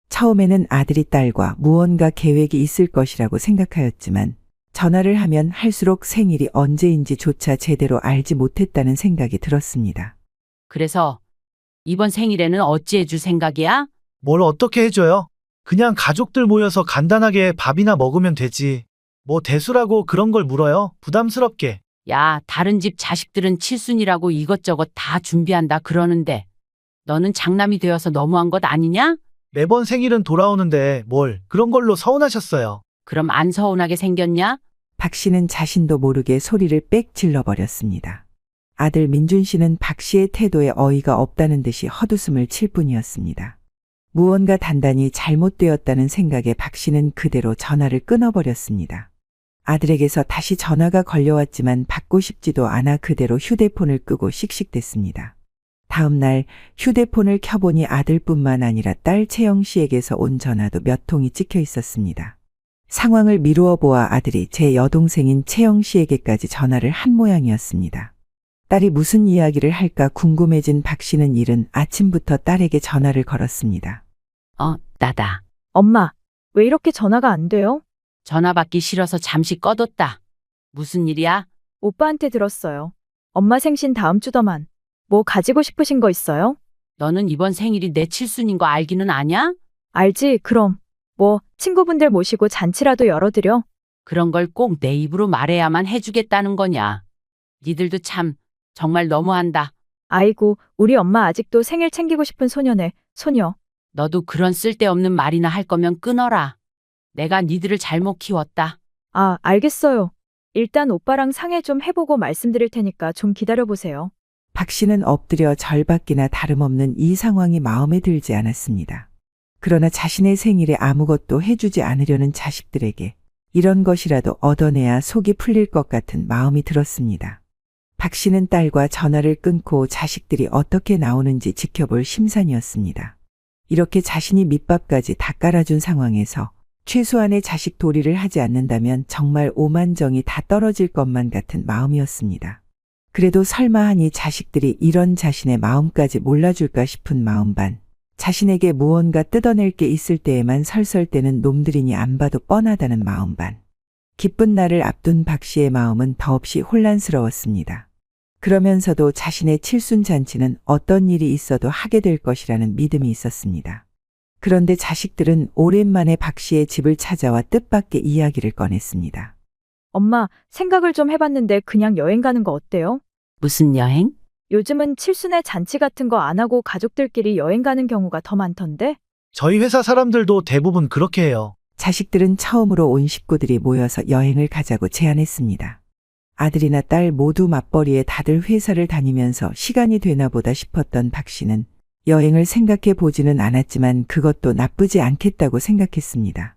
처음에는 아들이 딸과 무언가 계획이 있을 것이라고 생각하였지만 전화를 하면 할수록 생일이 언제인지조차 제대로 알지 못했다는 생각이 들었습니다. 그래서 이번 생일에는 어찌 해줄 생각이야? 뭘 어떻게 해줘요? 그냥 가족들 모여서 간단하게 밥이나 먹으면 되지. 뭐 대수라고 그런 걸 물어요? 부담스럽게. 야, 다른 집 자식들은 칠순이라고 이것저것 다 준비한다 그러는데 너는 장남이 되어서 너무한 것 아니냐? 매번 생일은 돌아오는데 뭘 그런 걸로 서운하셨어요. 그럼 안 서운하게 생겼냐? 박 씨는 자신도 모르게 소리를 빽 질러버렸습니다. 아들 민준 씨는 박 씨의 태도에 어이가 없다는 듯이 헛웃음을 칠 뿐이었습니다. 무언가 단단히 잘못되었다는 생각에 박 씨는 그대로 전화를 끊어버렸습니다. 아들에게서 다시 전화가 걸려왔지만 받고 싶지도 않아 그대로 휴대폰을 끄고 씩씩댔습니다. 다음 날 휴대폰을 켜보니 아들뿐만 아니라 딸 채영 씨에게서 온 전화도 몇 통이 찍혀 있었습니다. 상황을 미루어 보아 아들이 제 여동생인 채영 씨에게까지 전화를 한 모양이었습니다. 딸이 무슨 이야기를 할까 궁금해진 박 씨는 이른 아침부터 딸에게 전화를 걸었습니다. 나다. 엄마, 왜 이렇게 전화가 안 돼요? 전화 받기 싫어서 잠시 꺼뒀다. 무슨 일이야? 오빠한테 들었어요. 엄마 생신 다음 주더만. 뭐 가지고 싶으신 거 있어요? 너는 이번 생일이 내 칠순인 거 알기는 아냐? 알지, 그럼. 뭐, 친구분들 모시고 잔치라도 열어드려? 그런 걸 꼭 내 입으로 말해야만 해주겠다는 거냐. 니들도 참 정말 너무한다. 아이고, 우리 엄마 아직도 생일 챙기고 싶은 소녀네, 소녀. 너도 그런 쓸데없는 말이나 할 거면 끊어라. 내가 니들을 잘못 키웠다. 아, 알겠어요. 일단 오빠랑 상의 좀 해보고 말씀드릴 테니까 좀 기다려보세요. 박 씨는 엎드려 절받기나 다름없는 이 상황이 마음에 들지 않았습니다. 그러나 자신의 생일에 아무것도 해주지 않으려는 자식들에게 이런 것이라도 얻어내야 속이 풀릴 것 같은 마음이 들었습니다. 박 씨는 딸과 전화를 끊고 자식들이 어떻게 나오는지 지켜볼 심산이었습니다. 이렇게 자신이 밑밥까지 다 깔아준 상황에서 최소한의 자식 도리를 하지 않는다면 정말 오만정이 다 떨어질 것만 같은 마음이었습니다. 그래도 설마 하니 자식들이 이런 자신의 마음까지 몰라줄까 싶은 마음 반, 자신에게 무언가 뜯어낼 게 있을 때에만 설설대는 놈들이니 안 봐도 뻔하다는 마음 반. 기쁜 날을 앞둔 박 씨의 마음은 더없이 혼란스러웠습니다. 그러면서도 자신의 칠순 잔치는 어떤 일이 있어도 하게 될 것이라는 믿음이 있었습니다. 그런데 자식들은 오랜만에 박 씨의 집을 찾아와 뜻밖의 이야기를 꺼냈습니다. 엄마, 생각을 좀 해봤는데 그냥 여행 가는 거 어때요? 무슨 여행? 요즘은 칠순에 잔치 같은 거 안 하고 가족들끼리 여행 가는 경우가 더 많던데? 저희 회사 사람들도 대부분 그렇게 해요. 자식들은 처음으로 온 식구들이 모여서 여행을 가자고 제안했습니다. 아들이나 딸 모두 맞벌이에 다들 회사를 다니면서 시간이 되나 보다 싶었던 박 씨는 여행을 생각해 보지는 않았지만 그것도 나쁘지 않겠다고 생각했습니다.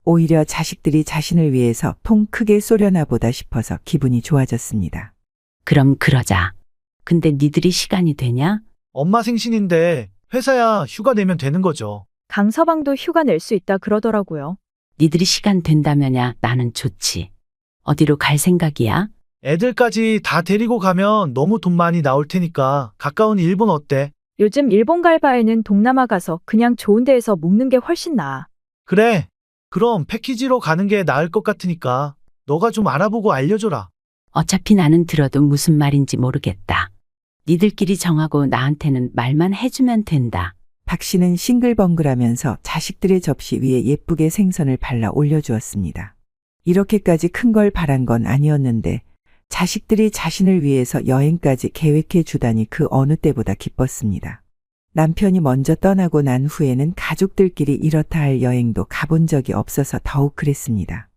오히려 자식들이 자신을 위해서 통 크게 쏘려나 보다 싶어서 기분이 좋아졌습니다. 그럼 그러자. 근데 니들이 시간이 되냐? 엄마 생신인데 회사야 휴가 내면 되는 거죠. 강서방도 휴가 낼 수 있다 그러더라고요. 니들이 시간 된다면야 나는 좋지. 어디로 갈 생각이야? 애들까지 다 데리고 가면 너무 돈 많이 나올 테니까 가까운 일본 어때? 요즘 일본 갈 바에는 동남아 가서 그냥 좋은 데에서 묵는 게 훨씬 나아. 그래. 그럼 패키지로 가는 게 나을 것 같으니까 너가 좀 알아보고 알려줘라. 어차피 나는 들어도 무슨 말인지 모르겠다. 니들끼리 정하고 나한테는 말만 해주면 된다. 박 씨는 싱글벙글하면서 자식들의 접시 위에 예쁘게 생선을 발라 올려주었습니다. 이렇게까지 큰 걸 바란 건 아니었는데 자식들이 자신을 위해서 여행까지 계획해 주다니 그 어느 때보다 기뻤습니다. 남편이 먼저 떠나고 난 후에는 가족들끼리 이렇다 할 여행도 가본 적이 없어서 더욱 그랬습니다.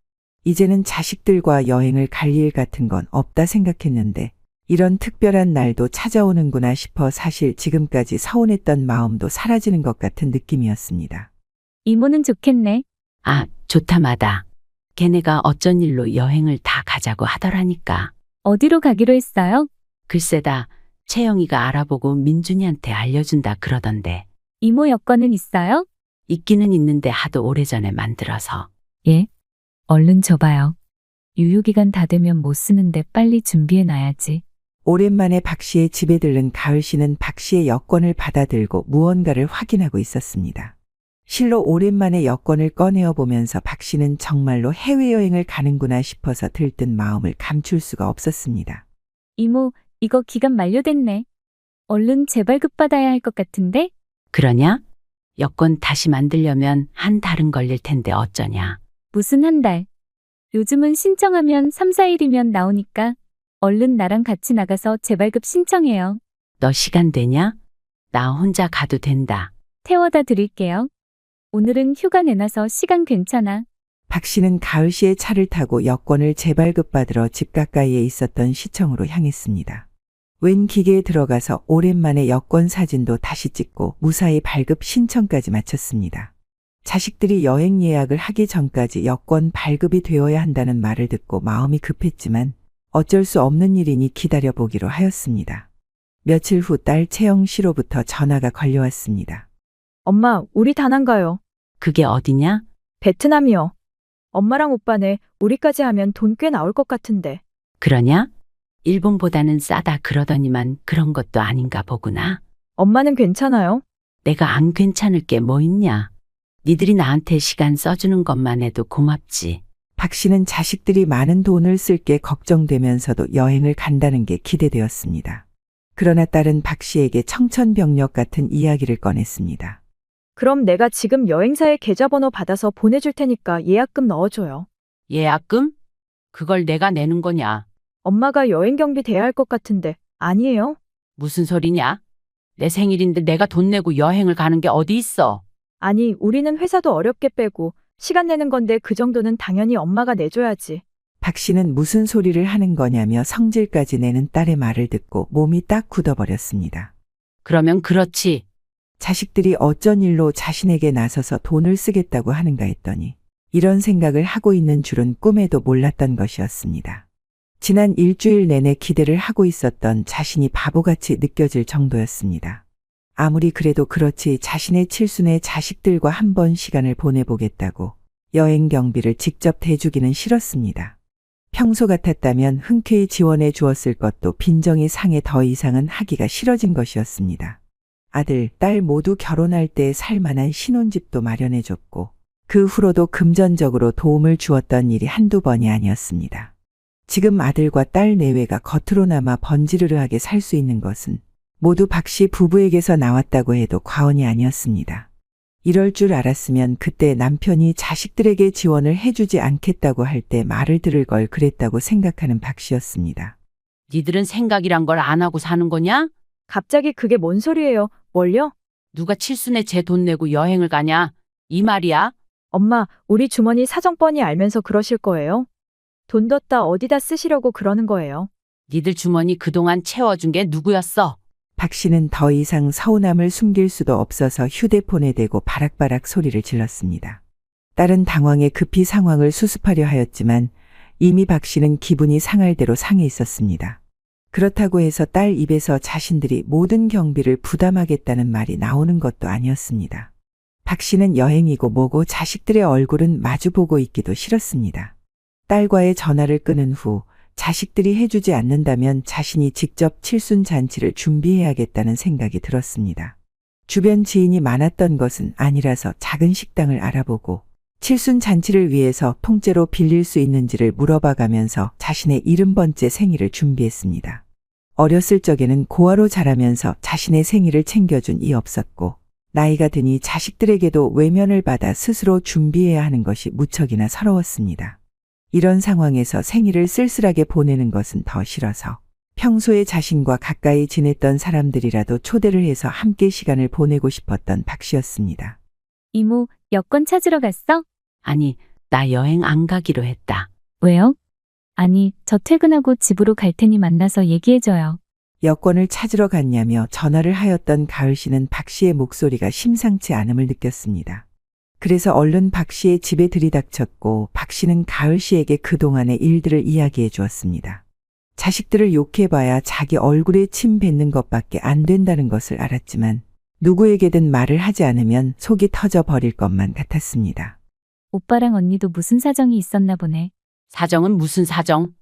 이제는 자식들과 여행을 갈 일 같은 건 없다 생각했는데 이런 특별한 날도 찾아오는구나 싶어 사실 지금까지 서운했던 마음도 사라지는 것 같은 느낌이었습니다. 이모는 좋겠네. 아, 좋다 마다. 걔네가 어쩐 일로 여행을 다 가자고 하더라니까. 어디로 가기로 했어요? 글쎄다. 채영이가 알아보고 민준이한테 알려준다 그러던데. 이모 여권은 있어요? 있기는 있는데 하도 오래전에 만들어서. 예. 얼른 줘봐요. 유효기간 다 되면 못 쓰는데 빨리 준비해놔야지. 오랜만에 박 씨의 집에 들른 가을 씨는 박 씨의 여권을 받아들고 무언가를 확인하고 있었습니다. 실로 오랜만에 여권을 꺼내어 보면서 박 씨는 정말로 해외여행을 가는구나 싶어서 들뜬 마음을 감출 수가 없었습니다. 이모, 이거 기간 만료됐네. 얼른 재발급 받아야 할 것 같은데? 그러냐? 여권 다시 만들려면 한 달은 걸릴 텐데 어쩌냐? 무슨 한 달. 요즘은 신청하면 3, 4일이면 나오니까 얼른 나랑 같이 나가서 재발급 신청해요. 너 시간 되냐? 나 혼자 가도 된다. 태워다 드릴게요. 오늘은 휴가 내놔서 시간 괜찮아. 박 씨는 가을 씨의 차를 타고 여권을 재발급 받으러 집 가까이에 있었던 시청으로 향했습니다. 웬 기계에 들어가서 오랜만에 여권 사진도 다시 찍고 무사히 발급 신청까지 마쳤습니다. 자식들이 여행 예약을 하기 전까지 여권 발급이 되어야 한다는 말을 듣고 마음이 급했지만 어쩔 수 없는 일이니 기다려보기로 하였습니다. 며칠 후 딸 채영 씨로부터 전화가 걸려왔습니다. 엄마, 우리 다낭 가요. 그게 어디냐? 베트남이요. 엄마랑 오빠네 우리까지 하면 돈 꽤 나올 것 같은데. 그러냐? 일본보다는 싸다 그러더니만 그런 것도 아닌가 보구나. 엄마는 괜찮아요? 내가 안 괜찮을 게 뭐 있냐? 니들이 나한테 시간 써주는 것만 해도 고맙지. 박 씨는 자식들이 많은 돈을 쓸 게 걱정되면서도 여행을 간다는 게 기대되었습니다. 그러나 딸은 박 씨에게 청천벽력 같은 이야기를 꺼냈습니다. 그럼 내가 지금 여행사의 계좌번호 받아서 보내줄 테니까 예약금 넣어줘요. 예약금? 그걸 내가 내는 거냐? 엄마가 여행 경비 대야 할 것 같은데 아니에요? 무슨 소리냐? 내 생일인데 내가 돈 내고 여행을 가는 게 어디 있어? 아니, 우리는 회사도 어렵게 빼고 시간 내는 건데 그 정도는 당연히 엄마가 내줘야지. 박 씨는 무슨 소리를 하는 거냐며 성질까지 내는 딸의 말을 듣고 몸이 딱 굳어버렸습니다. 그러면 그렇지. 자식들이 어쩐 일로 자신에게 나서서 돈을 쓰겠다고 하는가 했더니 이런 생각을 하고 있는 줄은 꿈에도 몰랐던 것이었습니다. 지난 일주일 내내 기대를 하고 있었던 자신이 바보같이 느껴질 정도였습니다. 아무리 그래도 그렇지 자신의 칠순의 자식들과 한번 시간을 보내보겠다고 여행 경비를 직접 대주기는 싫었습니다. 평소 같았다면 흔쾌히 지원해 주었을 것도 빈정이 상해 더 이상은 하기가 싫어진 것이었습니다. 아들, 딸 모두 결혼할 때 살만한 신혼집도 마련해줬고 그 후로도 금전적으로 도움을 주었던 일이 한두 번이 아니었습니다. 지금 아들과 딸 내외가 겉으로나마 번지르르하게 살 수 있는 것은 모두 박 씨 부부에게서 나왔다고 해도 과언이 아니었습니다. 이럴 줄 알았으면 그때 남편이 자식들에게 지원을 해주지 않겠다고 할 때 말을 들을 걸 그랬다고 생각하는 박 씨였습니다. 니들은 생각이란 걸 안 하고 사는 거냐? 갑자기 그게 뭔 소리예요? 뭘요? 누가 칠순에 제 돈 내고 여행을 가냐? 이 말이야? 엄마, 우리 주머니 사정 뻔히 알면서 그러실 거예요? 돈 뒀다 어디다 쓰시려고 그러는 거예요? 니들 주머니 그동안 채워준 게 누구였어? 박 씨는 더 이상 서운함을 숨길 수도 없어서 휴대폰에 대고 바락바락 소리를 질렀습니다. 딸은 당황해 급히 상황을 수습하려 하였지만 이미 박 씨는 기분이 상할 대로 상해 있었습니다. 그렇다고 해서 딸 입에서 자신들이 모든 경비를 부담하겠다는 말이 나오는 것도 아니었습니다. 박 씨는 여행이고 뭐고 자식들의 얼굴은 마주보고 있기도 싫었습니다. 딸과의 전화를 끊은 후 자식들이 해주지 않는다면 자신이 직접 칠순 잔치를 준비해야겠다는 생각이 들었습니다. 주변 지인이 많았던 것은 아니라서 작은 식당을 알아보고 칠순 잔치를 위해서 통째로 빌릴 수 있는지를 물어봐 가면서 자신의 70번째 생일을 준비했습니다. 어렸을 적에는 고아로 자라면서 자신의 생일을 챙겨준 이 없었고 나이가 드니 자식들에게도 외면을 받아 스스로 준비해야 하는 것이 무척이나 서러웠습니다. 이런 상황에서 생일을 쓸쓸하게 보내는 것은 더 싫어서 평소에 자신과 가까이 지냈던 사람들이라도 초대를 해서 함께 시간을 보내고 싶었던 박 씨였습니다. 이모, 여권 찾으러 갔어? 아니, 나 여행 안 가기로 했다. 왜요? 아니, 저 퇴근하고 집으로 갈 테니 만나서 얘기해줘요. 여권을 찾으러 갔냐며 전화를 하였던 가을 씨는 박 씨의 목소리가 심상치 않음을 느꼈습니다. 그래서 얼른 박 씨의 집에 들이닥쳤고 박 씨는 가을 씨에게 그동안의 일들을 이야기해 주었습니다. 자식들을 욕해봐야 자기 얼굴에 침 뱉는 것밖에 안 된다는 것을 알았지만 누구에게든 말을 하지 않으면 속이 터져 버릴 것만 같았습니다. 오빠랑 언니도 무슨 사정이 있었나 보네. 사정은 무슨 사정?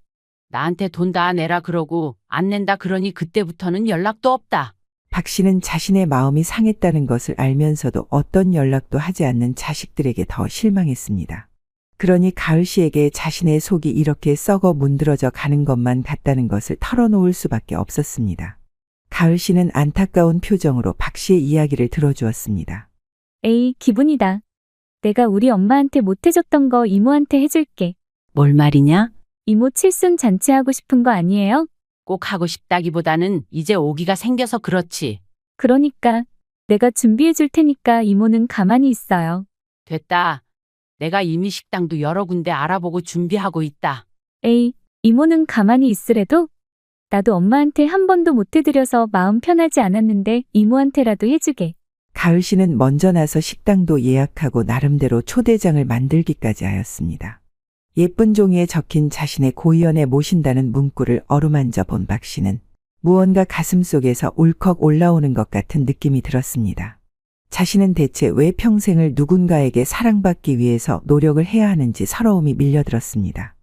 나한테 돈 다 내라 그러고 안 낸다 그러니 그때부터는 연락도 없다. 박 씨는 자신의 마음이 상했다는 것을 알면서도 어떤 연락도 하지 않는 자식들에게 더 실망했습니다. 그러니 가을 씨에게 자신의 속이 이렇게 썩어 문드러져 가는 것만 같다는 것을 털어놓을 수밖에 없었습니다. 가을 씨는 안타까운 표정으로 박 씨의 이야기를 들어주었습니다. 에이, 기분이다. 내가 우리 엄마한테 못해줬던 거 이모한테 해줄게. 뭘 말이냐? 이모 칠순 잔치하고 싶은 거 아니에요? 꼭 하고 싶다기보다는 이제 오기가 생겨서 그렇지. 그러니까 내가 준비해 줄 테니까 이모는 가만히 있어요. 됐다. 내가 이미 식당도 여러 군데 알아보고 준비하고 있다. 에이, 이모는 가만히 있으래도? 나도 엄마한테 한 번도 못 해드려서 마음 편하지 않았는데 이모한테라도 해주게. 가을 씨는 먼저 나서 식당도 예약하고 나름대로 초대장을 만들기까지 하였습니다. 예쁜 종이에 적힌 자신의 고이연에 모신다는 문구를 어루만져 본 박 씨는 무언가 가슴속에서 울컥 올라오는 것 같은 느낌이 들었습니다. 자신은 대체 왜 평생을 누군가에게 사랑받기 위해서 노력을 해야 하는지 서러움이 밀려들었습니다.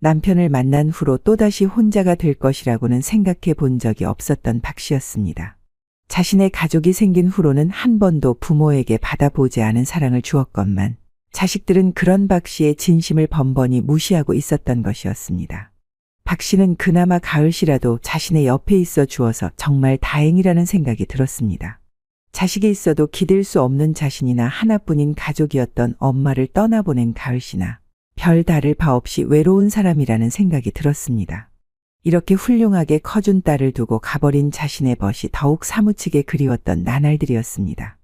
남편을 만난 후로 또다시 혼자가 될 것이라고는 생각해 본 적이 없었던 박 씨였습니다. 자신의 가족이 생긴 후로는 한 번도 부모에게 받아보지 않은 사랑을 주었건만 자식들은 그런 박 씨의 진심을 번번이 무시하고 있었던 것이었습니다. 박 씨는 그나마 가을 씨라도 자신의 옆에 있어 주어서 정말 다행이라는 생각이 들었습니다. 자식이 있어도 기댈 수 없는 자신이나 하나뿐인 가족이었던 엄마를 떠나보낸 가을 씨나 별 다를 바 없이 외로운 사람이라는 생각이 들었습니다. 이렇게 훌륭하게 커준 딸을 두고 가버린 자신의 벗이 더욱 사무치게 그리웠던 나날들이었습니다.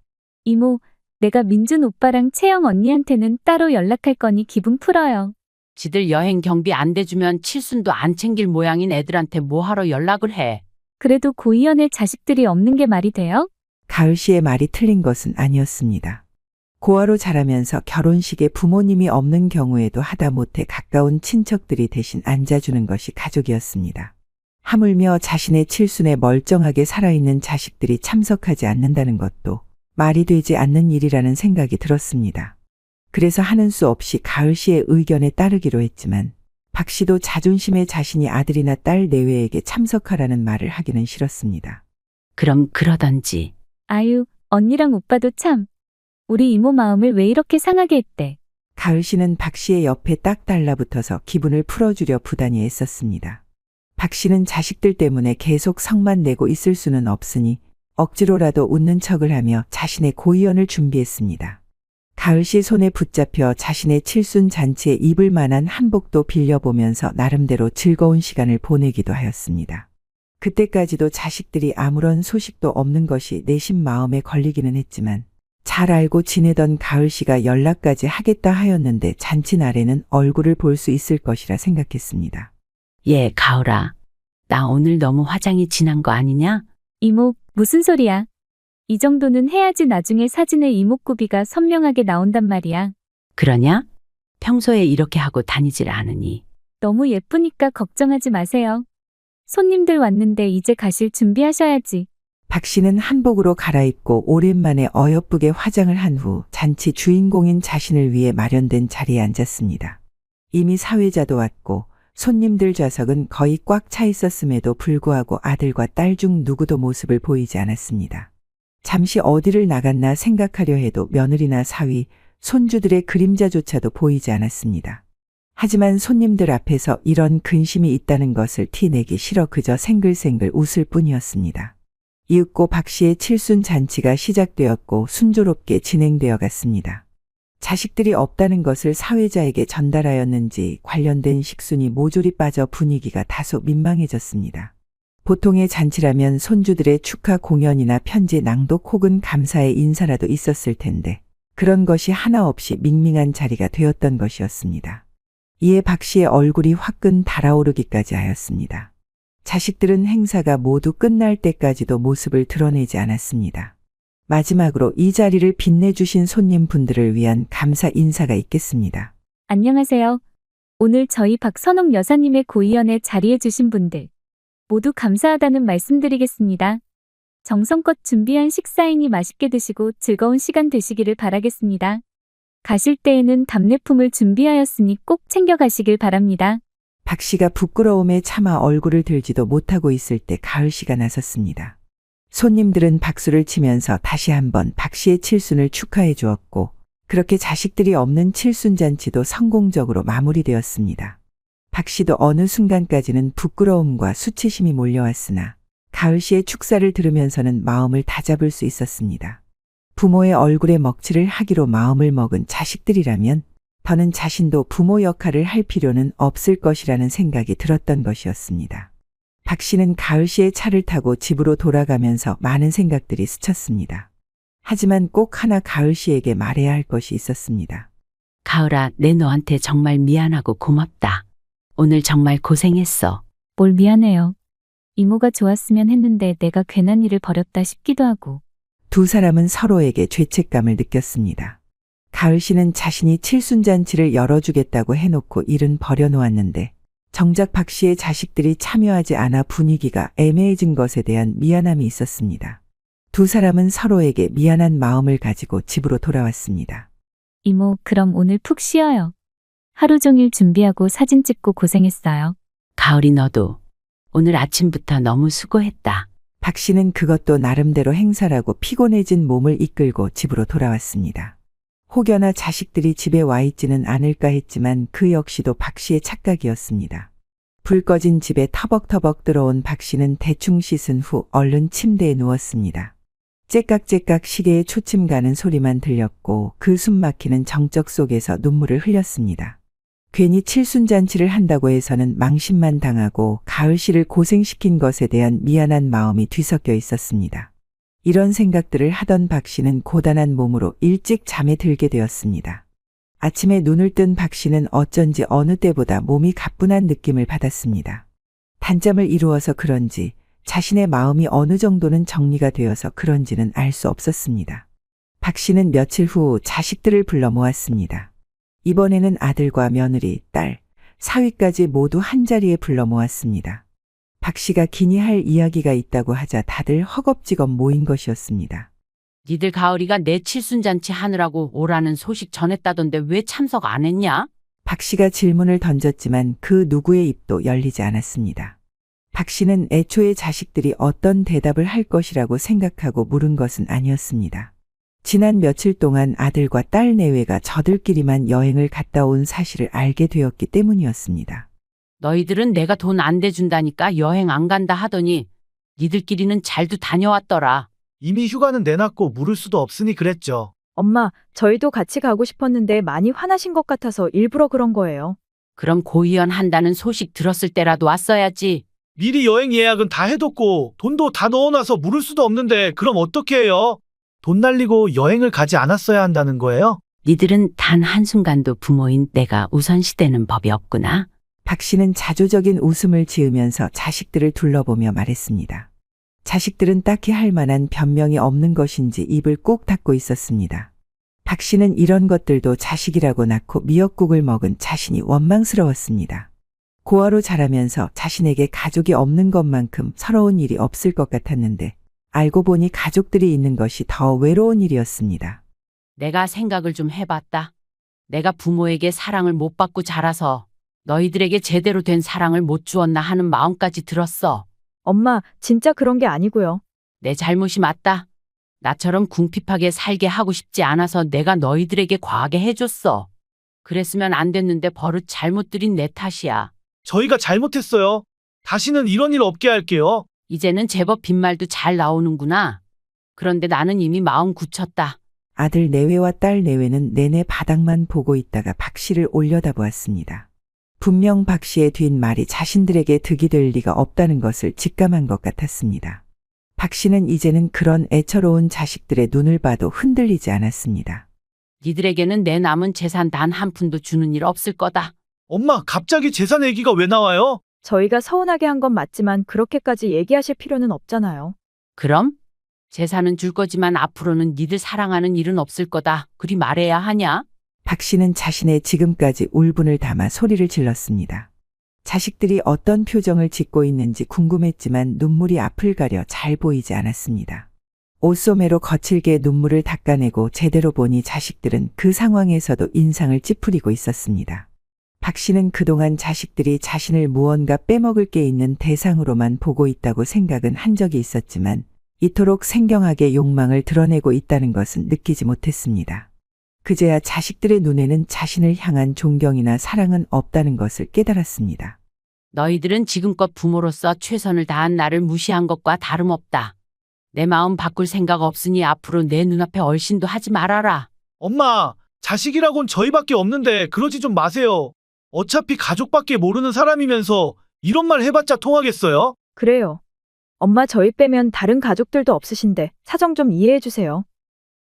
이모, 내가 민준 오빠랑 채영 언니한테는 따로 연락할 거니 기분 풀어요. 지들 여행 경비 안 대주면 칠순도 안 챙길 모양인 애들한테 뭐하러 연락을 해. 그래도 고이연의 자식들이 없는 게 말이 돼요? 가을 씨의 말이 틀린 것은 아니었습니다. 고아로 자라면서 결혼식에 부모님이 없는 경우에도 하다못해 가까운 친척들이 대신 앉아주는 것이 가족이었습니다. 하물며 자신의 칠순에 멀쩡하게 살아있는 자식들이 참석하지 않는다는 것도 말이 되지 않는 일이라는 생각이 들었습니다. 그래서 하는 수 없이 가을 씨의 의견에 따르기로 했지만 박 씨도 자존심에 자신이 아들이나 딸 내외에게 참석하라는 말을 하기는 싫었습니다. 그럼 그러던지. 아유, 언니랑 오빠도 참. 우리 이모 마음을 왜 이렇게 상하게 했대. 가을 씨는 박 씨의 옆에 딱 달라붙어서 기분을 풀어주려 부단히 애썼습니다. 박 씨는 자식들 때문에 계속 성만 내고 있을 수는 없으니 억지로라도 웃는 척을 하며 자신의 고이연을 준비했습니다. 가을 씨 손에 붙잡혀 자신의 칠순 잔치에 입을 만한 한복도 빌려보면서 나름대로 즐거운 시간을 보내기도 하였습니다. 그때까지도 자식들이 아무런 소식도 없는 것이 내심 마음에 걸리기는 했지만 잘 알고 지내던 가을 씨가 연락까지 하겠다 하였는데 잔치 날에는 얼굴을 볼 수 있을 것이라 생각했습니다. 예, 가을아. 나 오늘 너무 화장이 진한 거 아니냐? 이모, 무슨 소리야. 이 정도는 해야지 나중에 사진에 이목구비가 선명하게 나온단 말이야. 그러냐? 평소에 이렇게 하고 다니질 않으니. 너무 예쁘니까 걱정하지 마세요. 손님들 왔는데 이제 가실 준비하셔야지. 박 씨는 한복으로 갈아입고 오랜만에 어여쁘게 화장을 한 후 잔치 주인공인 자신을 위해 마련된 자리에 앉았습니다. 이미 사회자도 왔고 손님들 좌석은 거의 꽉 차 있었음에도 불구하고 아들과 딸 중 누구도 모습을 보이지 않았습니다. 잠시 어디를 나갔나 생각하려 해도 며느리나 사위, 손주들의 그림자조차도 보이지 않았습니다. 하지만 손님들 앞에서 이런 근심이 있다는 것을 티내기 싫어 그저 생글생글 웃을 뿐이었습니다. 이윽고 박 씨의 칠순 잔치가 시작되었고 순조롭게 진행되어 갔습니다. 자식들이 없다는 것을 사회자에게 전달하였는지 관련된 식순이 모조리 빠져 분위기가 다소 민망해졌습니다. 보통의 잔치라면 손주들의 축하 공연이나 편지 낭독 혹은 감사의 인사라도 있었을 텐데 그런 것이 하나 없이 밍밍한 자리가 되었던 것이었습니다. 이에 박 씨의 얼굴이 화끈 달아오르기까지 하였습니다. 자식들은 행사가 모두 끝날 때까지도 모습을 드러내지 않았습니다. 마지막으로 이 자리를 빛내주신 손님분들을 위한 감사 인사가 있겠습니다. 안녕하세요. 오늘 저희 박선옥 여사님의 고이연에 자리해 주신 분들 모두 감사하다는 말씀드리겠습니다. 정성껏 준비한 식사이니 맛있게 드시고 즐거운 시간 되시기를 바라겠습니다. 가실 때에는 답례품을 준비하였으니 꼭 챙겨가시길 바랍니다. 박 씨가 부끄러움에 차마 얼굴을 들지도 못하고 있을 때 가을 씨가 나섰습니다. 손님들은 박수를 치면서 다시 한번 박 씨의 칠순을 축하해 주었고 그렇게 자식들이 없는 칠순 잔치도 성공적으로 마무리되었습니다. 박 씨도 어느 순간까지는 부끄러움과 수치심이 몰려왔으나 가을 씨의 축사를 들으면서는 마음을 다잡을 수 있었습니다. 부모의 얼굴에 먹칠을 하기로 마음을 먹은 자식들이라면 더는 자신도 부모 역할을 할 필요는 없을 것이라는 생각이 들었던 것이었습니다. 박 씨는 가을 씨의 차를 타고 집으로 돌아가면서 많은 생각들이 스쳤습니다. 하지만 꼭 하나 가을 씨에게 말해야 할 것이 있었습니다. 가을아, 내 너한테 정말 미안하고 고맙다. 오늘 정말 고생했어. 뭘 미안해요. 이모가 좋았으면 했는데 내가 괜한 일을 벌였다 싶기도 하고. 두 사람은 서로에게 죄책감을 느꼈습니다. 가을 씨는 자신이 칠순잔치를 열어주겠다고 해놓고 일은 벌여놓았는데 정작 박 씨의 자식들이 참여하지 않아 분위기가 애매해진 것에 대한 미안함이 있었습니다. 두 사람은 서로에게 미안한 마음을 가지고 집으로 돌아왔습니다. 이모, 그럼 오늘 푹 쉬어요. 하루 종일 준비하고 사진 찍고 고생했어요. 가을이 너도 오늘 아침부터 너무 수고했다. 박 씨는 그것도 나름대로 행사라고 피곤해진 몸을 이끌고 집으로 돌아왔습니다. 혹여나 자식들이 집에 와 있지는 않을까 했지만 그 역시도 박 씨의 착각이었습니다. 불 꺼진 집에 터벅터벅 들어온 박 씨는 대충 씻은 후 얼른 침대에 누웠습니다. 째깍째깍 시계에 초침 가는 소리만 들렸고 그 숨막히는 정적 속에서 눈물을 흘렸습니다. 괜히 칠순잔치를 한다고 해서는 망신만 당하고 가을 씨를 고생시킨 것에 대한 미안한 마음이 뒤섞여 있었습니다. 이런 생각들을 하던 박 씨는 고단한 몸으로 일찍 잠에 들게 되었습니다. 아침에 눈을 뜬 박 씨는 어쩐지 어느 때보다 몸이 가뿐한 느낌을 받았습니다. 단잠을 이루어서 그런지 자신의 마음이 어느 정도는 정리가 되어서 그런지는 알 수 없었습니다. 박 씨는 며칠 후 자식들을 불러 모았습니다. 이번에는 아들과 며느리, 딸, 사위까지 모두 한자리에 불러 모았습니다. 박 씨가 기니 할 이야기가 있다고 하자 다들 허겁지겁 모인 것이었습니다. 니들 가을이가 내 칠순잔치 하느라고 오라는 소식 전했다던데 왜 참석 안 했냐? 박 씨가 질문을 던졌지만 그 누구의 입도 열리지 않았습니다. 박 씨는 애초에 자식들이 어떤 대답을 할 것이라고 생각하고 물은 것은 아니었습니다. 지난 며칠 동안 아들과 딸 내외가 저들끼리만 여행을 갔다 온 사실을 알게 되었기 때문이었습니다. 너희들은 내가 돈 안 대준다니까 여행 안 간다 하더니 니들끼리는 잘도 다녀왔더라. 이미 휴가는 내놨고 물을 수도 없으니 그랬죠. 엄마, 저희도 같이 가고 싶었는데 많이 화나신 것 같아서 일부러 그런 거예요. 그럼 고이연 한다는 소식 들었을 때라도 왔어야지. 미리 여행 예약은 다 해뒀고 돈도 다 넣어놔서 물을 수도 없는데 그럼 어떻게 해요? 돈 날리고 여행을 가지 않았어야 한다는 거예요? 니들은 단 한순간도 부모인 내가 우선시되는 법이 없구나. 박 씨는 자조적인 웃음을 지으면서 자식들을 둘러보며 말했습니다. 자식들은 딱히 할 만한 변명이 없는 것인지 입을 꾹 닫고 있었습니다. 박 씨는 이런 것들도 자식이라고 낳고 미역국을 먹은 자신이 원망스러웠습니다. 고아로 자라면서 자신에게 가족이 없는 것만큼 서러운 일이 없을 것 같았는데 알고 보니 가족들이 있는 것이 더 외로운 일이었습니다. 내가 생각을 좀 해봤다. 내가 부모에게 사랑을 못 받고 자라서 너희들에게 제대로 된 사랑을 못 주었나 하는 마음까지 들었어. 엄마, 진짜 그런 게 아니고요. 내 잘못이 맞다. 나처럼 궁핍하게 살게 하고 싶지 않아서 내가 너희들에게 과하게 해줬어. 그랬으면 안 됐는데 버릇 잘못 들인 내 탓이야. 저희가 잘못했어요. 다시는 이런 일 없게 할게요. 이제는 제법 빈말도 잘 나오는구나. 그런데 나는 이미 마음 굳혔다. 아들 내외와 딸 내외는 내내 바닥만 보고 있다가 박 씨를 올려다보았습니다. 분명 박 씨의 뒷말이 자신들에게 득이 될 리가 없다는 것을 직감한 것 같았습니다. 박 씨는 이제는 그런 애처로운 자식들의 눈을 봐도 흔들리지 않았습니다. 니들에게는 내 남은 재산 단 한 푼도 주는 일 없을 거다. 엄마, 갑자기 재산 얘기가 왜 나와요? 저희가 서운하게 한 건 맞지만 그렇게까지 얘기하실 필요는 없잖아요. 그럼? 재산은 줄 거지만 앞으로는 니들 사랑하는 일은 없을 거다. 그리 말해야 하냐? 박 씨는 자신의 지금까지 울분을 담아 소리를 질렀습니다. 자식들이 어떤 표정을 짓고 있는지 궁금했지만 눈물이 앞을 가려 잘 보이지 않았습니다. 옷소매로 거칠게 눈물을 닦아내고 제대로 보니 자식들은 그 상황에서도 인상을 찌푸리고 있었습니다. 박 씨는 그동안 자식들이 자신을 무언가 빼먹을 게 있는 대상으로만 보고 있다고 생각은 한 적이 있었지만 이토록 생경하게 욕망을 드러내고 있다는 것은 느끼지 못했습니다. 그제야 자식들의 눈에는 자신을 향한 존경이나 사랑은 없다는 것을 깨달았습니다. 너희들은 지금껏 부모로서 최선을 다한 나를 무시한 것과 다름없다. 내 마음 바꿀 생각 없으니 앞으로 내 눈앞에 얼씬도 하지 말아라. 엄마, 자식이라곤 저희밖에 없는데 그러지 좀 마세요. 어차피 가족밖에 모르는 사람이면서 이런 말 해봤자 통하겠어요? 그래요. 엄마, 저희 빼면 다른 가족들도 없으신데 사정 좀 이해해 주세요.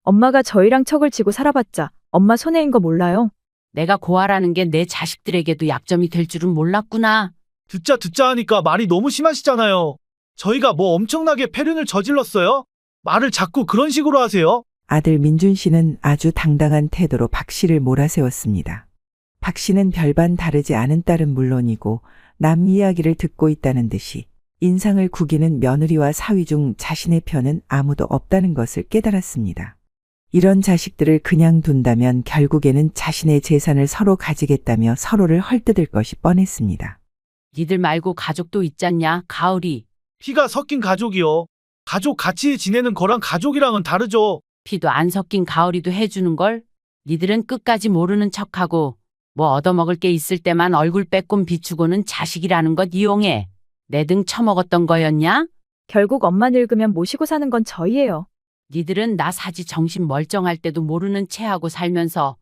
엄마가 저희랑 척을 지고 살아봤자 엄마 손해인 거 몰라요? 내가 고아라는 게 내 자식들에게도 약점이 될 줄은 몰랐구나. 듣자 하니까 말이 너무 심하시잖아요. 저희가 뭐 엄청나게 폐륜을 저질렀어요? 말을 자꾸 그런 식으로 하세요? 아들 민준 씨는 아주 당당한 태도로 박 씨를 몰아세웠습니다. 박 씨는 별반 다르지 않은 딸은 물론이고 남 이야기를 듣고 있다는 듯이 인상을 구기는 며느리와 사위 중 자신의 편은 아무도 없다는 것을 깨달았습니다. 이런 자식들을 그냥 둔다면 결국에는 자신의 재산을 서로 가지겠다며 서로를 헐뜯을 것이 뻔했습니다. 니들 말고 가족도 있잖냐, 가을이. 피가 섞인 가족이요. 가족 같이 지내는 거랑 가족이랑은 다르죠. 피도 안 섞인 가을이도 해주는걸? 니들은 끝까지 모르는 척하고 뭐 얻어먹을 게 있을 때만 얼굴 빼꼼 비추고는 자식이라는 것 이용해. 내 등 처먹었던 거였냐? 결국 엄마 늙으면 모시고 사는 건 저희예요. 니들은 나 사지 정신 멀쩡할 때도 모르는 체하고 살면서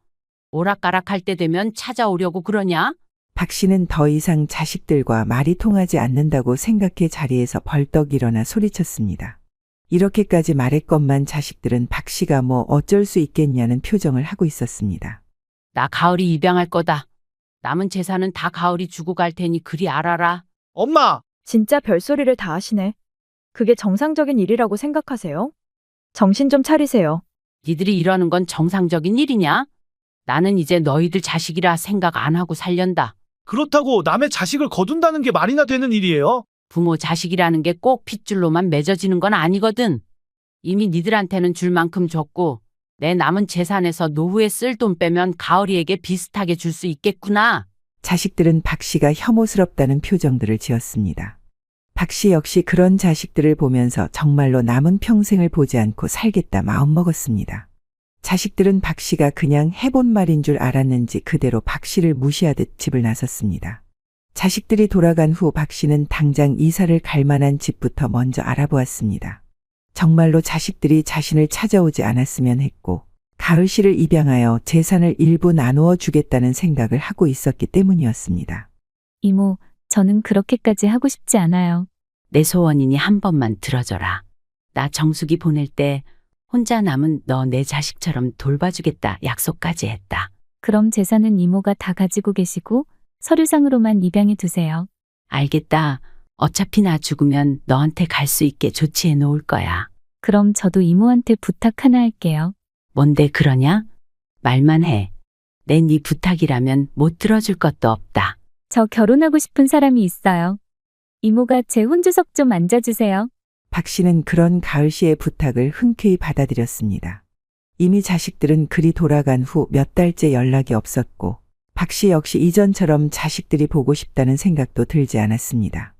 오락가락할 때 되면 찾아오려고 그러냐? 박 씨는 더 이상 자식들과 말이 통하지 않는다고 생각해 자리에서 벌떡 일어나 소리쳤습니다. 이렇게까지 말했건만 자식들은 박 씨가 뭐 어쩔 수 있겠냐는 표정을 하고 있었습니다. 나 가을이 입양할 거다. 남은 재산은 다 가을이 주고 갈 테니 그리 알아라. 엄마! 진짜 별소리를 다 하시네. 그게 정상적인 일이라고 생각하세요? 정신 좀 차리세요. 니들이 이러는 건 정상적인 일이냐? 나는 이제 너희들 자식이라 생각 안 하고 살련다. 그렇다고 남의 자식을 거둔다는 게 말이나 되는 일이에요? 부모 자식이라는 게 꼭 핏줄로만 맺어지는 건 아니거든. 이미 니들한테는 줄 만큼 줬고 내 남은 재산에서 노후에 쓸 돈 빼면 가을이에게 비슷하게 줄 수 있겠구나. 자식들은 박 씨가 혐오스럽다는 표정들을 지었습니다. 박 씨 역시 그런 자식들을 보면서 정말로 남은 평생을 보지 않고 살겠다 마음먹었습니다. 자식들은 박 씨가 그냥 해본 말인 줄 알았는지 그대로 박 씨를 무시하듯 집을 나섰습니다. 자식들이 돌아간 후 박 씨는 당장 이사를 갈 만한 집부터 먼저 알아보았습니다. 정말로 자식들이 자신을 찾아오지 않았으면 했고 가을 씨를 입양하여 재산을 일부 나누어 주겠다는 생각을 하고 있었기 때문이었습니다. 이모, 저는 그렇게까지 하고 싶지 않아요. 내 소원이니 한 번만 들어줘라. 나 정수기 보낼 때 혼자 남은 너 내 자식처럼 돌봐주겠다 약속까지 했다. 그럼 재산은 이모가 다 가지고 계시고 서류상으로만 입양해 두세요. 알겠다. 어차피 나 죽으면 너한테 갈 수 있게 조치해 놓을 거야. 그럼 저도 이모한테 부탁 하나 할게요. 뭔데 그러냐? 말만 해. 내 네 부탁이라면 못 들어줄 것도 없다. 저 결혼하고 싶은 사람이 있어요. 이모가 제 혼주석 좀 앉아주세요. 박 씨는 그런 가을 씨의 부탁을 흔쾌히 받아들였습니다. 이미 자식들은 그리 돌아간 후 몇 달째 연락이 없었고 박 씨 역시 이전처럼 자식들이 보고 싶다는 생각도 들지 않았습니다.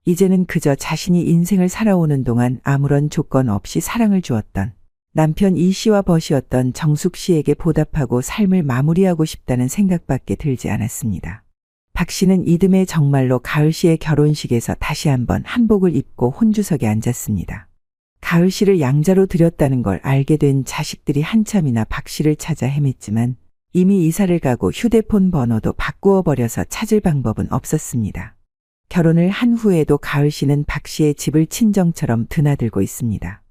이제는 그저 자신이 인생을 살아오는 동안 아무런 조건 없이 사랑을 주었던 남편 이 씨와 벗이었던 정숙 씨에게 보답하고 삶을 마무리하고 싶다는 생각밖에 들지 않았습니다. 박 씨는 이듬해 정말로 가을 씨의 결혼식에서 다시 한번 한복을 입고 혼주석에 앉았습니다. 가을 씨를 양자로 들였다는 걸 알게 된 자식들이 한참이나 박 씨를 찾아 헤맸지만 이미 이사를 가고 휴대폰 번호도 바꾸어 버려서 찾을 방법은 없었습니다. 결혼을 한 후에도 가을 씨는 박 씨의 집을 친정처럼 드나들고 있습니다.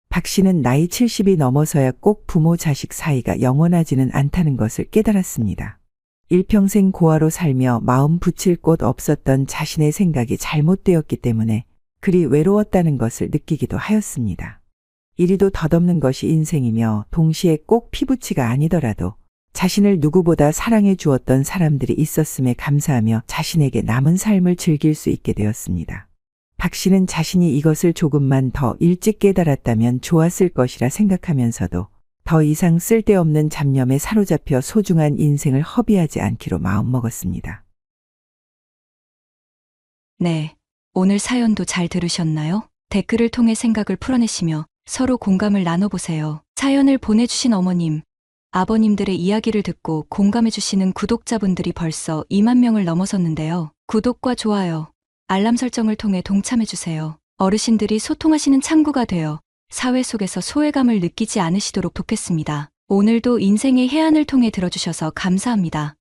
박 씨는 나이 70이 넘어서야 꼭 부모 자식 사이가 영원하지는 않다는 것을 깨달았습니다. 일평생 고아로 살며 마음 붙일 곳 없었던 자신의 생각이 잘못되었기 때문에 그리 외로웠다는 것을 느끼기도 하였습니다. 이리도 덧없는 것이 인생이며 동시에 꼭 피부치가 아니더라도 자신을 누구보다 사랑해 주었던 사람들이 있었음에 감사하며 자신에게 남은 삶을 즐길 수 있게 되었습니다. 박 씨는 자신이 이것을 조금만 더 일찍 깨달았다면 좋았을 것이라 생각하면서도 더 이상 쓸데없는 잡념에 사로잡혀 소중한 인생을 허비하지 않기로 마음먹었습니다. 네. 오늘 사연도 잘 들으셨나요? 댓글을 통해 생각을 풀어내시며 서로 공감을 나눠보세요. 사연을 보내주신 어머님, 아버님들의 이야기를 듣고 공감해주시는 구독자분들이 벌써 2만 명을 넘어섰는데요. 구독과 좋아요, 알람 설정을 통해 동참해주세요. 어르신들이 소통하시는 창구가 되어 사회 속에서 소외감을 느끼지 않으시도록 돕겠습니다. 오늘도 인생의 해안을 통해 들어주셔서 감사합니다.